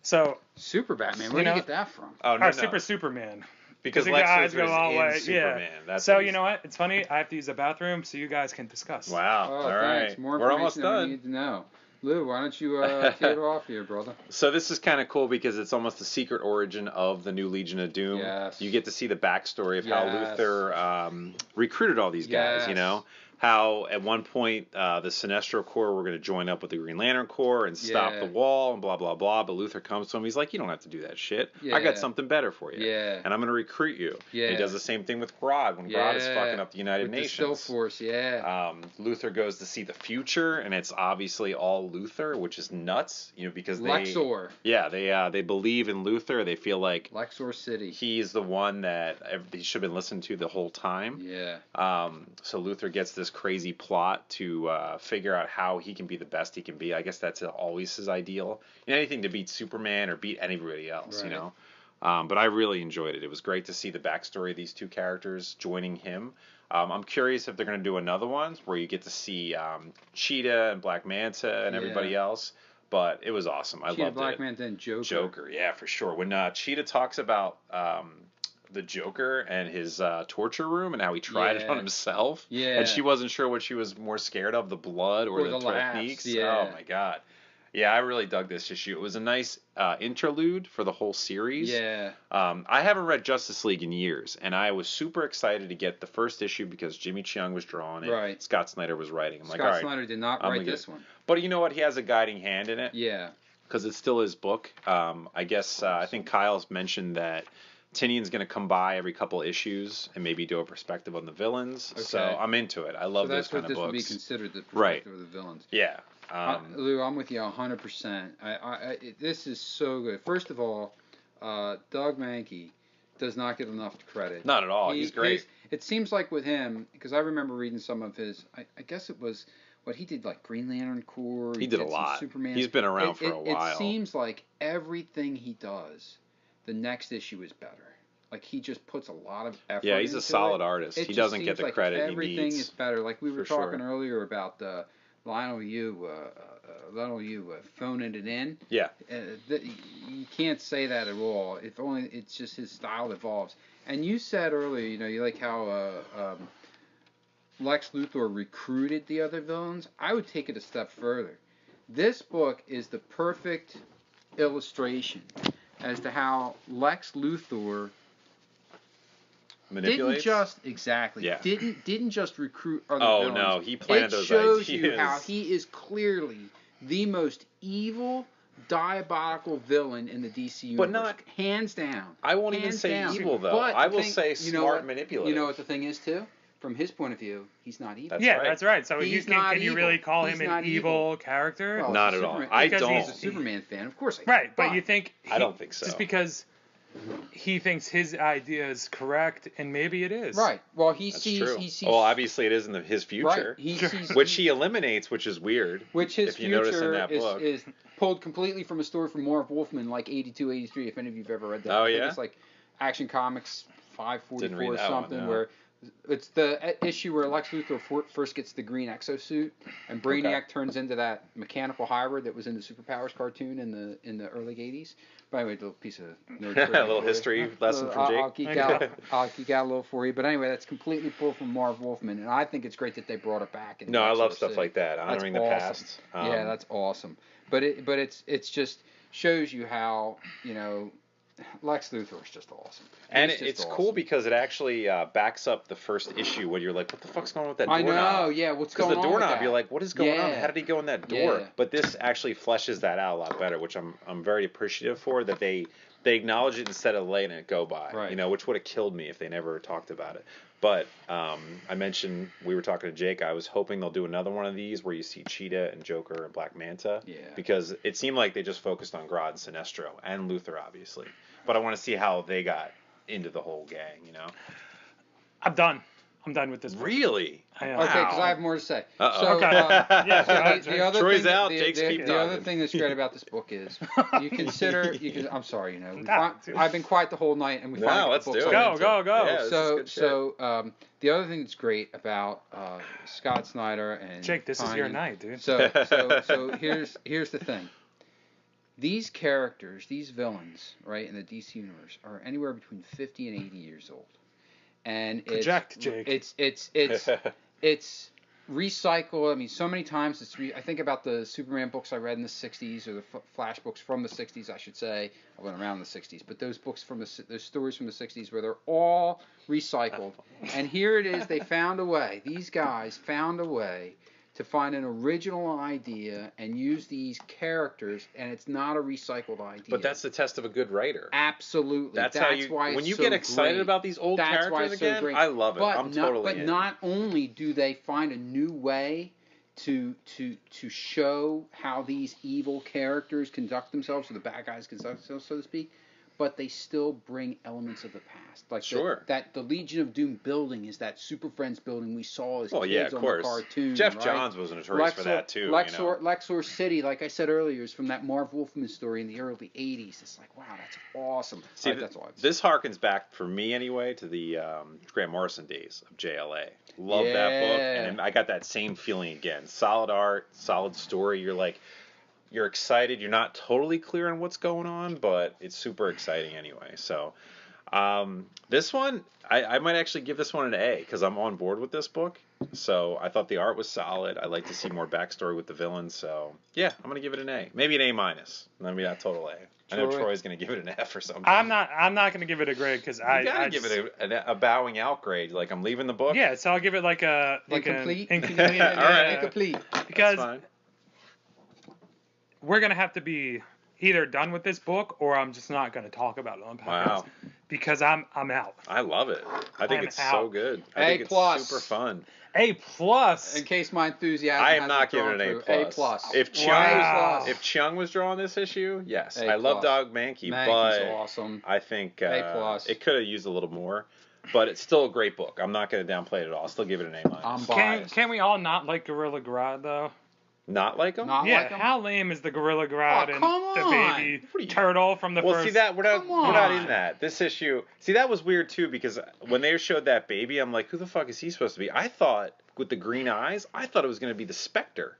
so Super Batman. You Where do know- you get that from? Oh no, or no. Super Superman. because the Lex guys Luthor go is all in way. Superman. Yeah. That's So what you know what? It's funny. I have to use the bathroom so you guys can discuss. Wow. Oh, all right. thanks. More We're almost information than we done. need to know. Lou, why don't you tee it off here, brother? So this is kind of cool because it's almost the secret origin of the new Legion of Doom. Yes. You get to see the backstory of how Yes. Luthor recruited all these guys. You Yes. know how at one point the Sinestro Corps were going to join up with the Green Lantern Corps and stop Yeah. the wall and blah blah blah. But Luthor comes to him. He's like, "You don't have to do that shit. I Yeah. got something better for you. Yeah. And I'm going to recruit you." Yeah. And he does the same thing with Grodd when Grodd is Yeah. fucking up the United With the Still Nations. Force, yeah. Luthor goes to see the future, and it's obviously all Luthor, which is nuts. You know, because Lexor. they believe in Luthor. They feel like Lexor City. he's the one that he should have been listened to the whole time. Yeah. So Luthor gets this crazy plot to figure out how he can be the best he can be. I guess that's always his ideal. Anything to beat Superman or beat anybody else, you Right. know. But I really enjoyed it. It was great to see the backstory of these two characters joining him. I'm curious if they're going to do another one where you get to see Cheetah and Black Manta and Yeah. everybody else. But it was awesome. I Cheetah, loved Black it. Manta, and Joker. Joker, yeah, for sure. When Cheetah talks about the Joker and his torture room and how he tried it Yeah. on himself, Yeah. and she wasn't sure what she was more scared of, the blood or the laughs, techniques. yeah. Oh my god. Yeah, I really dug this issue. It was a nice interlude for the whole series. Yeah. I haven't read Justice League in years, and I was super excited to get the first issue because Jimmy Cheung was drawing it. Right. Scott Snyder was writing. I'm like, all Scott right. Snyder did not I'm write gonna this get- one. But you know what? He has a guiding hand in it Yeah. because it's still his book. I guess I think Kyle's mentioned that Tinian's going to come by every couple issues and maybe do a perspective on the villains. So Okay. I'm into it. I love So those that's kind what of this would be books. considered, the perspective Right. of the villains. Yeah. Lou, I'm with you 100%. This is so good. First of all, Doug Mankey does not get enough credit. Not at all. He's great. It seems like with him, because I remember reading some of his, I guess it was, what he did, like Green Lantern Corps. He did a some lot. Superman. He's been around for a while. It seems like everything he does, the next issue is better. Like he just puts a lot of effort. Yeah, he's a into solid it. artist. It He just doesn't get seems the like credit he everything needs. is better. Like we were For sure. talking earlier about Lionel Yu phoning it in. Yeah. You can't say that at all. If only it's just his style evolves. And you said earlier, you like how Lex Luthor recruited the other villains. I would take it a step further. This book is the perfect illustration as to how Lex Luthor Manipulates. didn't just recruit other Oh, villains. no, he planted those It shows you ideas. how he is clearly the most evil, diabolical villain in the DC universe. But not- hands down. I won't even Hands say down. evil, though. But I the will thing- say you know smart what- manipulative. You know what the thing is too? From his point of view, he's not evil. That's Yeah, right. that's right. So He's can not you evil. really call He's him not an evil. evil character? Well, Not he's at a all. Superman- I because don't. He's a Superman fan, of course. Right, but you think I don't think so. Just because he thinks his idea is correct, and maybe it is. Right. Well, he That's sees. true. He sees. Well, obviously it is in his future, Right. He sees. which he eliminates, which is weird. Which his if you notice in future that book. is pulled completely from a story from Marv Wolfman, like 82, 83, if any of you've ever read that. Oh, I think yeah? It's like Action Comics Didn't 544 read or that one, something, no. where it's the issue where Lex Luthor first gets the green exosuit, and Brainiac turns into that mechanical hybrid that was in the Superpowers cartoon in the early 80s. By the way, a little piece of nerd trivia A little for you. history lesson from I'll Jake. geek out. I'll geek out a little for you. But anyway, that's completely pulled from Marv Wolfman, and I think it's great that they brought it back. In No, I Lex love Luthor stuff City. like that, That's honoring the awesome. past. Yeah, that's awesome. But it's just shows you how Lex Luthor is just awesome. And He's just it's awesome. cool because it actually backs up the first issue when you're like, what the fuck's going on with that I doorknob? know, yeah. What's Because going the on with doorknob, that? you're like, what is going on? Yeah. How did he go in that door? Yeah. But this actually fleshes that out a lot better, which I'm very appreciative for, that they acknowledge it instead of letting it go by. Right. Which would have killed me if they never talked about it. But I mentioned, we were talking to Jake, I was hoping they'll do another one of these where you see Cheetah and Joker and Black Manta. Yeah. Because it seemed like they just focused on Grodd and Sinestro and Luthor, obviously. But I want to see how they got into the whole gang, I'm done. I'm done with this book. Really? I am. Okay, because Wow. I have more to say. Uh-oh. So, Okay. Yeah, so go ahead, the other Troy's thing, out, the, Jake's the, keep the other talking. thing that's great about this book is you consider I'm sorry, Nah, dude. I've been quiet the whole night, and we No, finally got let's the books do it. I'm Go, into. go, go. Yeah, this is So good shit. the other thing that's great about Scott Snyder and Jake, this is your Tynion- night, dude. So here's the thing. These characters, these villains, right, in the DC universe, are anywhere between 50 and 80 years old, and Project, Jake. it's recycled. I mean, so many times I think about the Superman books I read in the 60s, or the Flash books from the 60s, I should say. I went around the 60s, but those books those stories from the 60s where they're all recycled. And here it is, these guys found a way to find an original idea and use these characters, and it's not a recycled idea. But that's the test of a good writer. Absolutely. That's how why it's when you so get excited great. about these old That's why characters it's so again, great. I love it. But I'm not, totally But in. not only do they find a new way to show how these evil characters conduct themselves, or the bad guys conduct themselves, so to speak, but they still bring elements of the past. Like Sure. the Legion of Doom building is that Super Friends building we saw as Well, kids yeah, of on course. the cartoon. Jeff right? Johns was notorious for that too. Lexor City, like I said earlier, is from that Marv Wolfman story in the early 80s. It's like, wow, that's awesome. See, All right, that's all. this harkens back for me anyway to the Grant Morrison days of JLA. Love that book, Yeah. and I got that same feeling again. Solid art, solid story. You're excited. You're not totally clear on what's going on, but it's super exciting anyway. So this one, I might actually give this one an A because I'm on board with this book. So I thought the art was solid. I like to see more backstory with the villains. So yeah, I'm gonna give it an A, maybe an A minus. Maybe not total A. I know Troy? Troy's gonna give it an F or something. I'm not gonna give it a grade because You I gotta give it a bowing out grade. Like I'm leaving the book. yeah. So I'll give it like Incomplete? an incomplete. All right. Incomplete. Because That's fine. we're gonna have to be either done with this book or I'm just not gonna talk about it on podcast. Wow. Because I'm out. I love it. I think I'm it's so out. good. I A think it's plus. super fun. A plus. In case my enthusiasm I am hasn't not giving gone it an through, A+. A plus. If Chung, Wow. if Chung was drawing this issue, yes, A+. I love Doug Mankey, Mankey's but awesome. I think A+. it could have used a little more. But it's still a great book. I'm not going to downplay it at all. I'll still give it an A minus. I'm Can biased. we all not like Gorilla Grodd though? Not like him? Not Yeah, like 'em? how lame is the Gorilla Grodd Oh, and come the on. baby What are you- turtle from the Well, first? see that we're not Come in on. that. This issue, see that was weird too because when they showed that baby, I'm like, who the fuck is he supposed to be? I thought with the green eyes, I thought it was going to be the Spectre.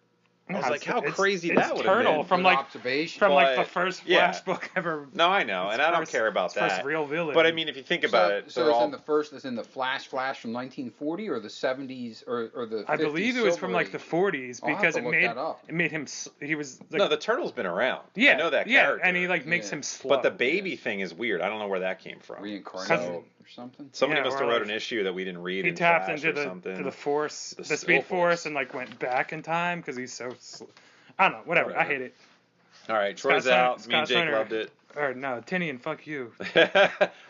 I was Nah, like, how it's- crazy it's that would have Turtle been. from Good like observation. from like the But, first yeah. Flash book ever. No, I know, It's and I don't first- care about it's first that. real villain. But I mean, if you think about it, so they're it's all in the first, it's in the Flash from 1940 or the 70s or the 50s I believe it was from Silver like Age? the 40s I'll have because to it look made that up. him he was like no, the turtle's been around. yeah I know that yeah character. and he like makes Yeah. him slow. But the baby thing is weird. I don't know where that came from. Reincarnation So- or something. Somebody Yeah, must or have wrote like- an issue that we didn't read he in tapped Flash into or something. the force, The the Still speed Force. force, and like went back in time because he's so. I don't know. Whatever. I Whatever. hate it. All right, Troy's Scott out. Snyder- Me and Scott Jake Snyder. loved it. Or no, Tinian, fuck you.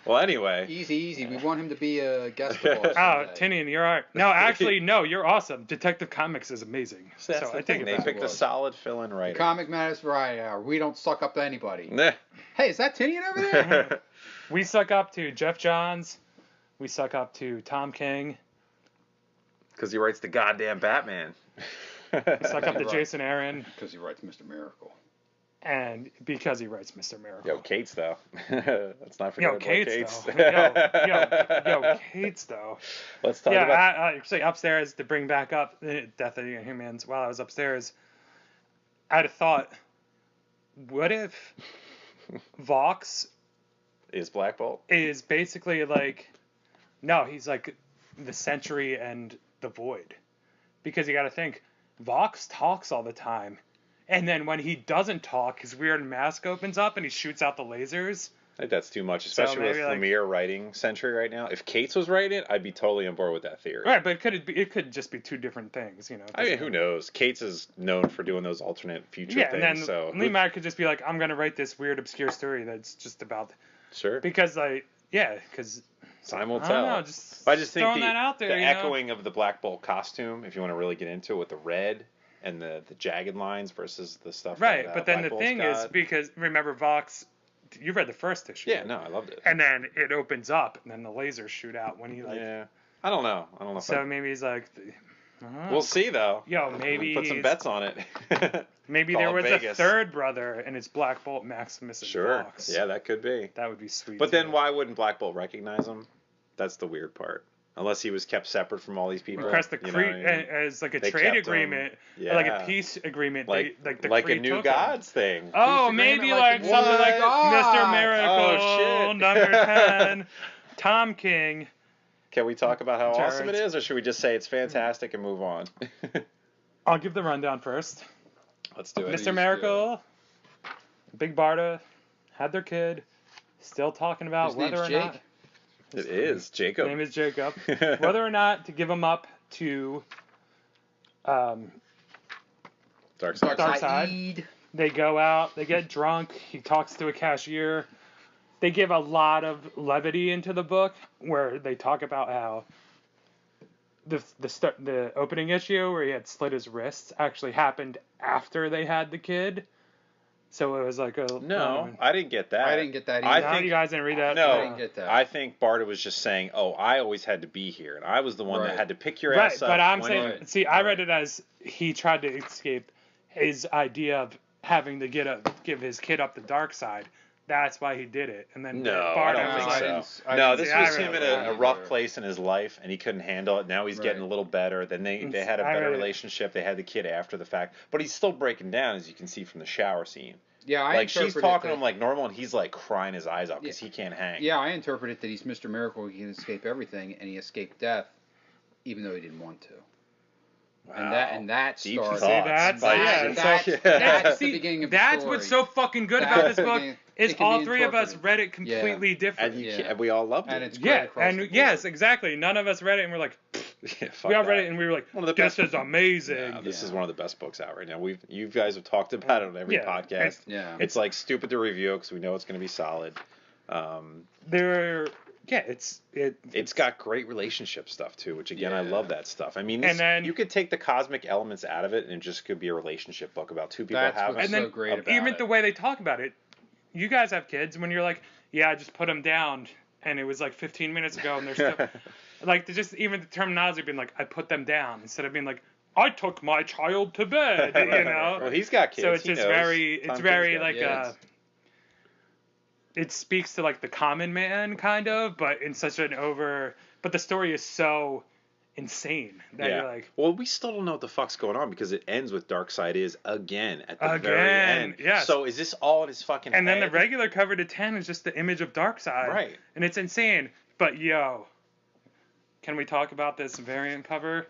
Well, anyway. Easy. We want him to be a guest star. Oh, someday. Tinian, you're alright. No, actually, no, you're awesome. Detective Comics is amazing. So that's so the I thing. take They it back. picked a was. solid fill-in writer. Comic Matters Variety Hour. We don't suck up to anybody. Nah. Hey, is that Tinian over there? We suck up to Jeff Johns. We suck up to Tom King. Because he writes the goddamn Batman. We suck up to Right. Jason Aaron. Because he writes Mr. Miracle. And because he writes Mr. Miracle. Yo, Cates though. Let's not forget Yo, about Cates, though. Yo, Cates, though. Let's talk Yeah, about. actually, upstairs, to bring back up Death of the Humans, while I was upstairs, I had a thought. What if Vox Is Black Bolt? is basically like, no, he's like the Sentry and the Void. Because you gotta think, Vox talks all the time. And then when he doesn't talk, his weird mask opens up and he shoots out the lasers. I think that's too much, especially with maybe, like- Lemire writing Sentry right now. If Cates was writing it, I'd be totally on board with that theory. Right, but it could just be two different things, you know. I mean, who knows? Cates is known for doing those alternate future Yeah, things, and then so Lee Meyer could just be like, I'm gonna write this weird obscure story that's just about sure. because because Time will I tell. don't know, just I just think throwing that out there, the you know? echoing of the Black Bolt costume, if you want to really get into it, with the red and the jagged lines versus the stuff. Right, that, but then Black the Bolt's thing is got. because remember Vox, you read the first issue. Yeah, no, I loved it. And then it opens up, and then the lasers shoot out when he like. Yeah, I don't know. If So maybe he's like. we'll see though. Yo, maybe Put some he's- bets on it. Maybe Call there it was Vegas. a third brother, and it's Black Bolt, Maximus, and Sure. Vox. Yeah, that could be. That would be sweet. But then too. why wouldn't Black Bolt recognize him? That's the weird part. Unless he was kept separate from all these people. Because the you know what I mean? as like a They trade kept him. agreement, Yeah. like a peace agreement, like the like a Kree New took him. Gods thing. Oh, Peace maybe agreement like like something like what? Mr. Miracle, Oh, shit. number 10, Tom King. Can we talk about how awesome it Jared. is, or should we just say it's fantastic and move on? I'll give the rundown first. Let's do it. Mr. Miracle, Big Barda, had their kid, still talking about His whether name's or Jake? not. It is Jacob. His name is Jacob. Whether or not to give him up to Dark Side. Darkseid. They go out, they get drunk, he talks to a cashier. They give a lot of levity into the book where they talk about how the opening issue where he had slit his wrists actually happened after they had the kid. So it was like a No, I didn't get that. I didn't get that I either. no, think you guys didn't read that. no. I didn't get that. I think Barta was just saying, "Oh, I always had to be here, and I was the one that Right. had to pick your Right, ass up." but I'm when saying, you-" see, I read it as he tried to escape his idea of having to give his kid up the dark side. That's why he did it. And then No, Barda I don't was think like, so. I No, didn't this see, I was read him it in a either. rough place in his life, and he couldn't handle it. Now he's getting a Right. little better. Then they had a I better read it. relationship. They had the kid after the fact, but he's still breaking down, as you can see from the shower scene. Yeah, I Like she's interpreted talking to that- him like normal, and he's like crying his eyes out because he can't hang. Yeah, I interpreted that he's Mr. Miracle. He can escape everything, and he escaped death, even though he didn't want to. Wow. And that Deep started. thoughts. See, that's by yeah. Jason. So that's see, the beginning of the that's story. what's so fucking good That's about this the book beginning. is It can all be three of us interpreted. read it completely different. And you Yeah. can't, we all loved And it. it's great Yeah, across and the board. yes, exactly. None of us read it, and we're like, Yeah, fuck we all that. read it, and we were like, One of the this best- is amazing. Yeah, this Yeah. is one of the best books out right now. You guys have talked about it on every Yeah, podcast. Yeah. It's like stupid to review because we know it's going to be solid. It's got great relationship stuff too, which again I Yeah. love that stuff. I mean, And then- you could take the cosmic elements out of it, and it just could be a relationship book about two people That's having. what's And then so great about even it. the way they talk about it, you guys have kids. When you're like, yeah, I just put them down, and it was like 15 minutes ago, and they're still like, just even the terminology being like, I put them down instead of being like, I took my child to bed, you know. Well, he's got kids. So it's he just knows. very, it's Tom very King's got like kids. it speaks to like the common man kind of, but in such an but the story is so insane that you're like, well, we still don't know what the fuck's going on because it ends with Darkseid is again at the very Again, end. yes. So is this all in his fucking and then the head? regular cover to 10 is just the image of Darkseid. Right. And it's insane. But yo, can we talk about this variant cover?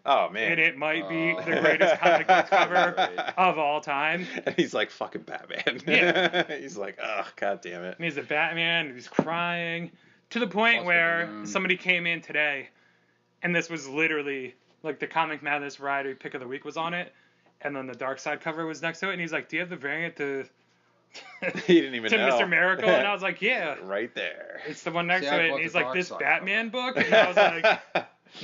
Oh man. And it might be the greatest comic book cover Right. of all time. And he's like fucking Batman. Yeah. He's like, oh god damn it. And he's a Batman, and he's crying. To the point Plus the where balloon. somebody came in today, and this was literally, like, the Comic Madness Variety Pick of the Week was on it, and then the Dark Side cover was next to it, and he's like, do you have the variant to He didn't even to know. Mr. Miracle? And I was like, yeah. right there. It's the one next See, to I it, bought and he's the like, this Darkseid Batman book? And I was like,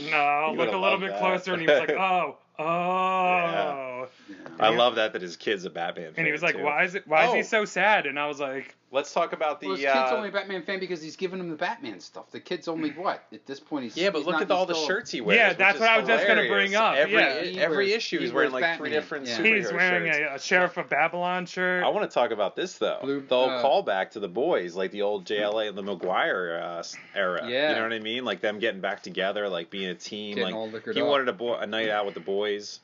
no, You look would've a little loved bit that. closer, and he was like, oh. Yeah. go. I love that his kid's a Batman fan. And he was like, too. why is he Oh. so sad? And I was like, Let's talk about the. Well, his kid's only a Batman fan because he's giving him the Batman stuff. The kid's only what? At this point, he's. yeah, but he's look not, at all the he's still- shirts he wears. Yeah, which that's is what I was just gonna hilarious. bring up, yeah. Every He issue he's wears wearing like 3 Batman, different yeah. superhero he's wearing shirts. a Sheriff of Babylon shirt. I want to talk about this though. The old callback to the boys, like the old JLA and the Maguire era. Yeah. You know what I mean? Like them getting back together, like being a team. Getting Like all liquored he up. wanted a night out with the boys.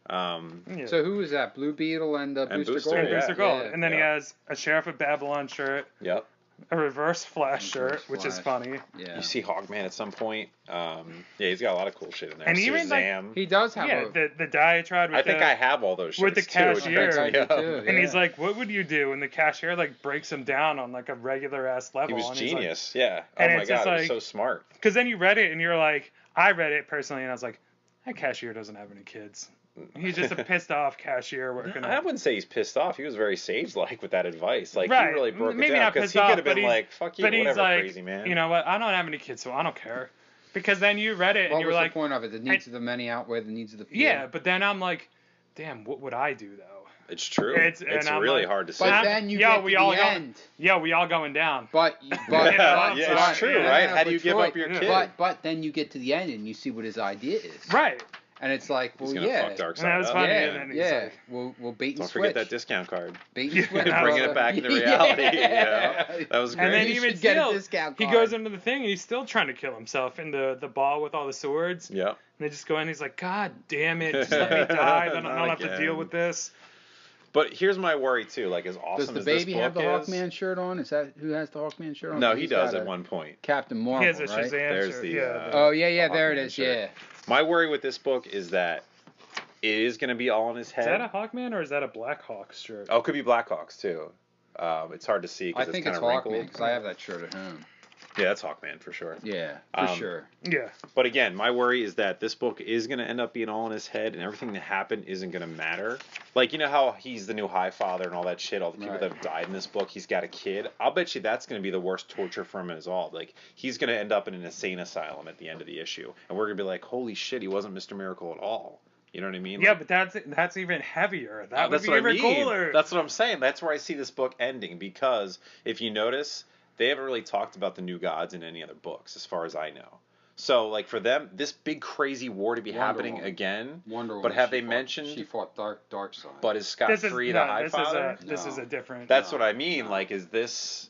Yeah. So who was that? Blue Beetle and Booster Booster, Gold. and yeah. Booster Gold. Yeah. And then he Yeah. has a Sheriff of Babylon shirt, Yep. a Reverse Flash shirt, which is Flash. funny. Yeah. You see Hawkman at some point. Yeah, he's got a lot of cool shit in there. And even, like, Shazam. He does have Yeah, a. the diatribe with I think the, I have all those shirts with the too, which cashier. cracks me I do up. too, and he's yeah. like, what would you do? And the cashier like breaks him down on like a regular ass level. He was and he's like- genius. Yeah. and Oh my it's just god, he was like- so smart. Because then you read it and you're like, I read it personally and I was like, that cashier doesn't have any kids. He's just a pissed off cashier working. I wouldn't say he's pissed off. He was very sage-like with that advice. Like Right. he really broke Maybe it down not because pissed he could off, have but been he's- like, "Fuck you, but he's whatever, like, crazy man." you know what? I don't have any kids, so I don't care. Because then you read it What and you was were the like, point of it? The needs of the many outweigh the needs of the few. yeah. But then I'm like, damn, what would I do though? It's true. It's- It's and I'm really like- hard to But say. then you Yeah, get we to all the go- end. Yeah, we all going down. But Yeah, it's true, right? How do you give up your yeah. kid? But then you get to the end and you see what his idea is. Right. And it's like, well, He's gonna yeah. fuck Darkseid And that was up. funny, Yeah, and then he's yeah. like- We'll bait and Don't switch. forget that discount card. Bait Yeah. and switch. Bringing it back into reality. You know? That was great. And then You even should get a still, discount he card. goes into the thing and he's still trying to kill himself in the ball with all the swords. yeah. And they just go in. He's like, God damn it, just let me die. Then I Not don't have to again. deal with this. But here's my worry too. Like as Does awesome the as this baby book have the is, Hawkman shirt on? Is that who has the Hawkman shirt on? no, he He's does got at a one point. Captain Marvel, He has a right? Shazam There's shirt. the, Yeah. Oh yeah, there it Hawkman is. shirt. Yeah. My worry with this book is that it is going to be all in his head. Is that a Hawkman or is that a Black Hawk shirt? Oh, it could be Blackhawks too. It's hard to see I because think it's it's kind of Hawkman wrinkled. because I have that shirt at home. Yeah, that's Hawkman for sure. Yeah, for Um, sure. Yeah. But again, my worry is that this book is going to end up being all in his head, and everything that happened isn't going to matter. Like, you know how he's the new High Father and all that shit, all the people Right. that have died in this book, he's got a kid. I'll bet you that's going to be the worst torture for him as all. Like, he's going to end up in an insane asylum at the end of the issue, and we're going to be like, holy shit, he wasn't Mr. Miracle at all. You know what I mean? Yeah, Like, but that's even heavier. That would that's be what even I mean. cooler. That's what I'm saying. That's where I see this book ending, because if you notice, they haven't really talked about the new gods in any other books, as far as I know. So, like, for them, this big crazy war to be Wonder happening Woman. again, Wonder but Woman, have she they fought- mentioned, She fought Darkseid. but is Scott this is Free no, the High this Father? This is No. a different. That's what I mean. Like, is this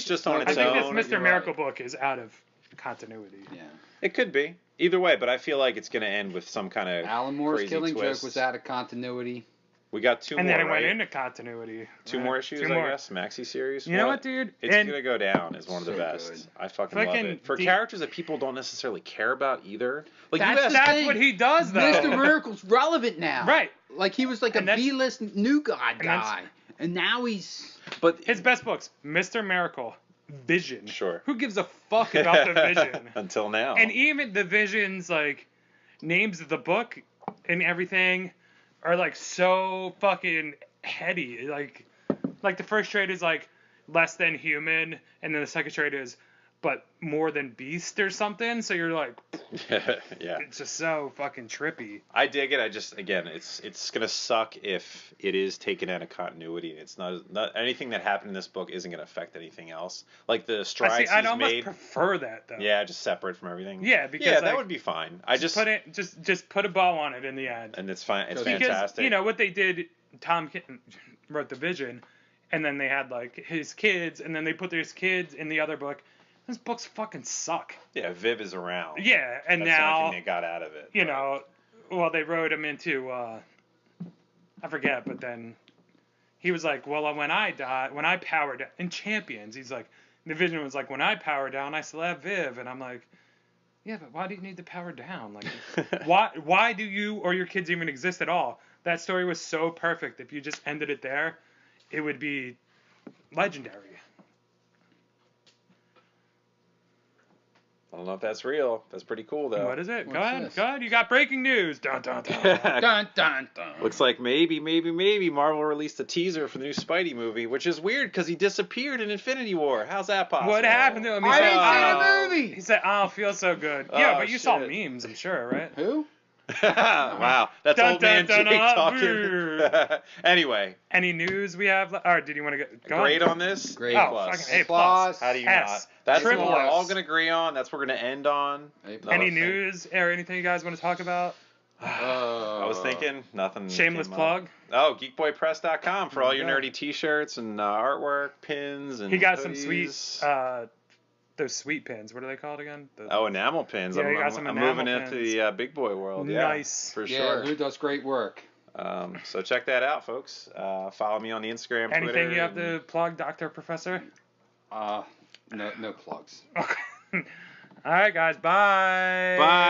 just on I its think own? this Mr. You're Miracle right. book is out of continuity. Yeah. It could be. Either way, but I feel like it's going to end with some kind of Alan Moore's crazy Killing twist. Joke was out of continuity. We got two And more, then it right? went into continuity. Two Right. more issues, Two I more. guess. Maxi series. You know what, dude? It's And- gonna go down as one of the So best. good. I fucking love Fucking it. For deep- characters that people don't necessarily care about either. Like you That's asked, the That's thing. what he does, though. Mr. Miracle's relevant now. Right. Like he was like a And that's- B-list new god and that's- guy, and now he's. but His best books: Mr. Miracle, Vision. Sure. Who gives a fuck about the Vision? until now. And even the Vision's like names of the book and everything are like so fucking heady. Like the first trade is like less than human, and then the second trade is but more than beast or something. So you're like, yeah, it's just so fucking trippy. I dig it. I just again, it's gonna suck if it is taken out of continuity. It's not anything that happened in this book isn't gonna affect anything else. Like the strides I'd he's almost made. prefer that though. Yeah, just separate from everything. Yeah, because, yeah, that like, would be fine. I just put it just put a bow on it in the end. and it's fine. It's Because, fantastic. Because you know what they did. Tom wrote the Vision, and then they had like his kids, and then they put his kids in the other book. Those books fucking suck. Yeah, Viv is around. Yeah, and That's the only now thing they got out of it. you but- know, well they wrote him into I forget, but then he was like, well when I power down in Champions, he's like the Vision was like when I power down, I still have Viv, and I'm like. Yeah, but why do you need to power down? Like, why do you or your kids even exist at all? That story was so perfect. If you just ended it there, it would be legendary. I don't know if that's real. That's pretty cool though. What is it? What's Go ahead. this? Go ahead. You got breaking news. Dun, dun, dun. Dun dun dun. Looks like maybe Marvel released a teaser for the new Spidey movie, which is weird because he disappeared in Infinity War. How's that possible? What happened to him? I said, didn't see "Oh." the movie. He said, "I don't feel so good." Oh, Yeah, but you saw shit. memes, I'm sure, right? Who? Wow, that's Dun, old man dun, dun, Jake dun, talking. Anyway, Any news we have? Or did you want to go grade on? on this? Great. A Oh, plus. fucking A+. plus. How do you S. not? That's what Triple we're S. all gonna agree on. That's what we're gonna end on. A+. Any Nothing. news or anything you guys want to talk about? I was thinking nothing. Shameless came up. plug. Oh, geekboypress.com for all your Yeah. nerdy T-shirts and artwork, pins, and He got some hoodies. sweet, those sweet pins. What are they called again? Oh, enamel pins. Yeah, I'm, you got I'm, some I'm enamel moving into pins. the big boy world. Yeah, Nice. for Yeah, sure. Lou does great work. So check that out, folks. Follow me on the Instagram, Anything Twitter. you have and- to plug, Dr. Professor? No plugs. Okay. All right, guys. Bye. Bye.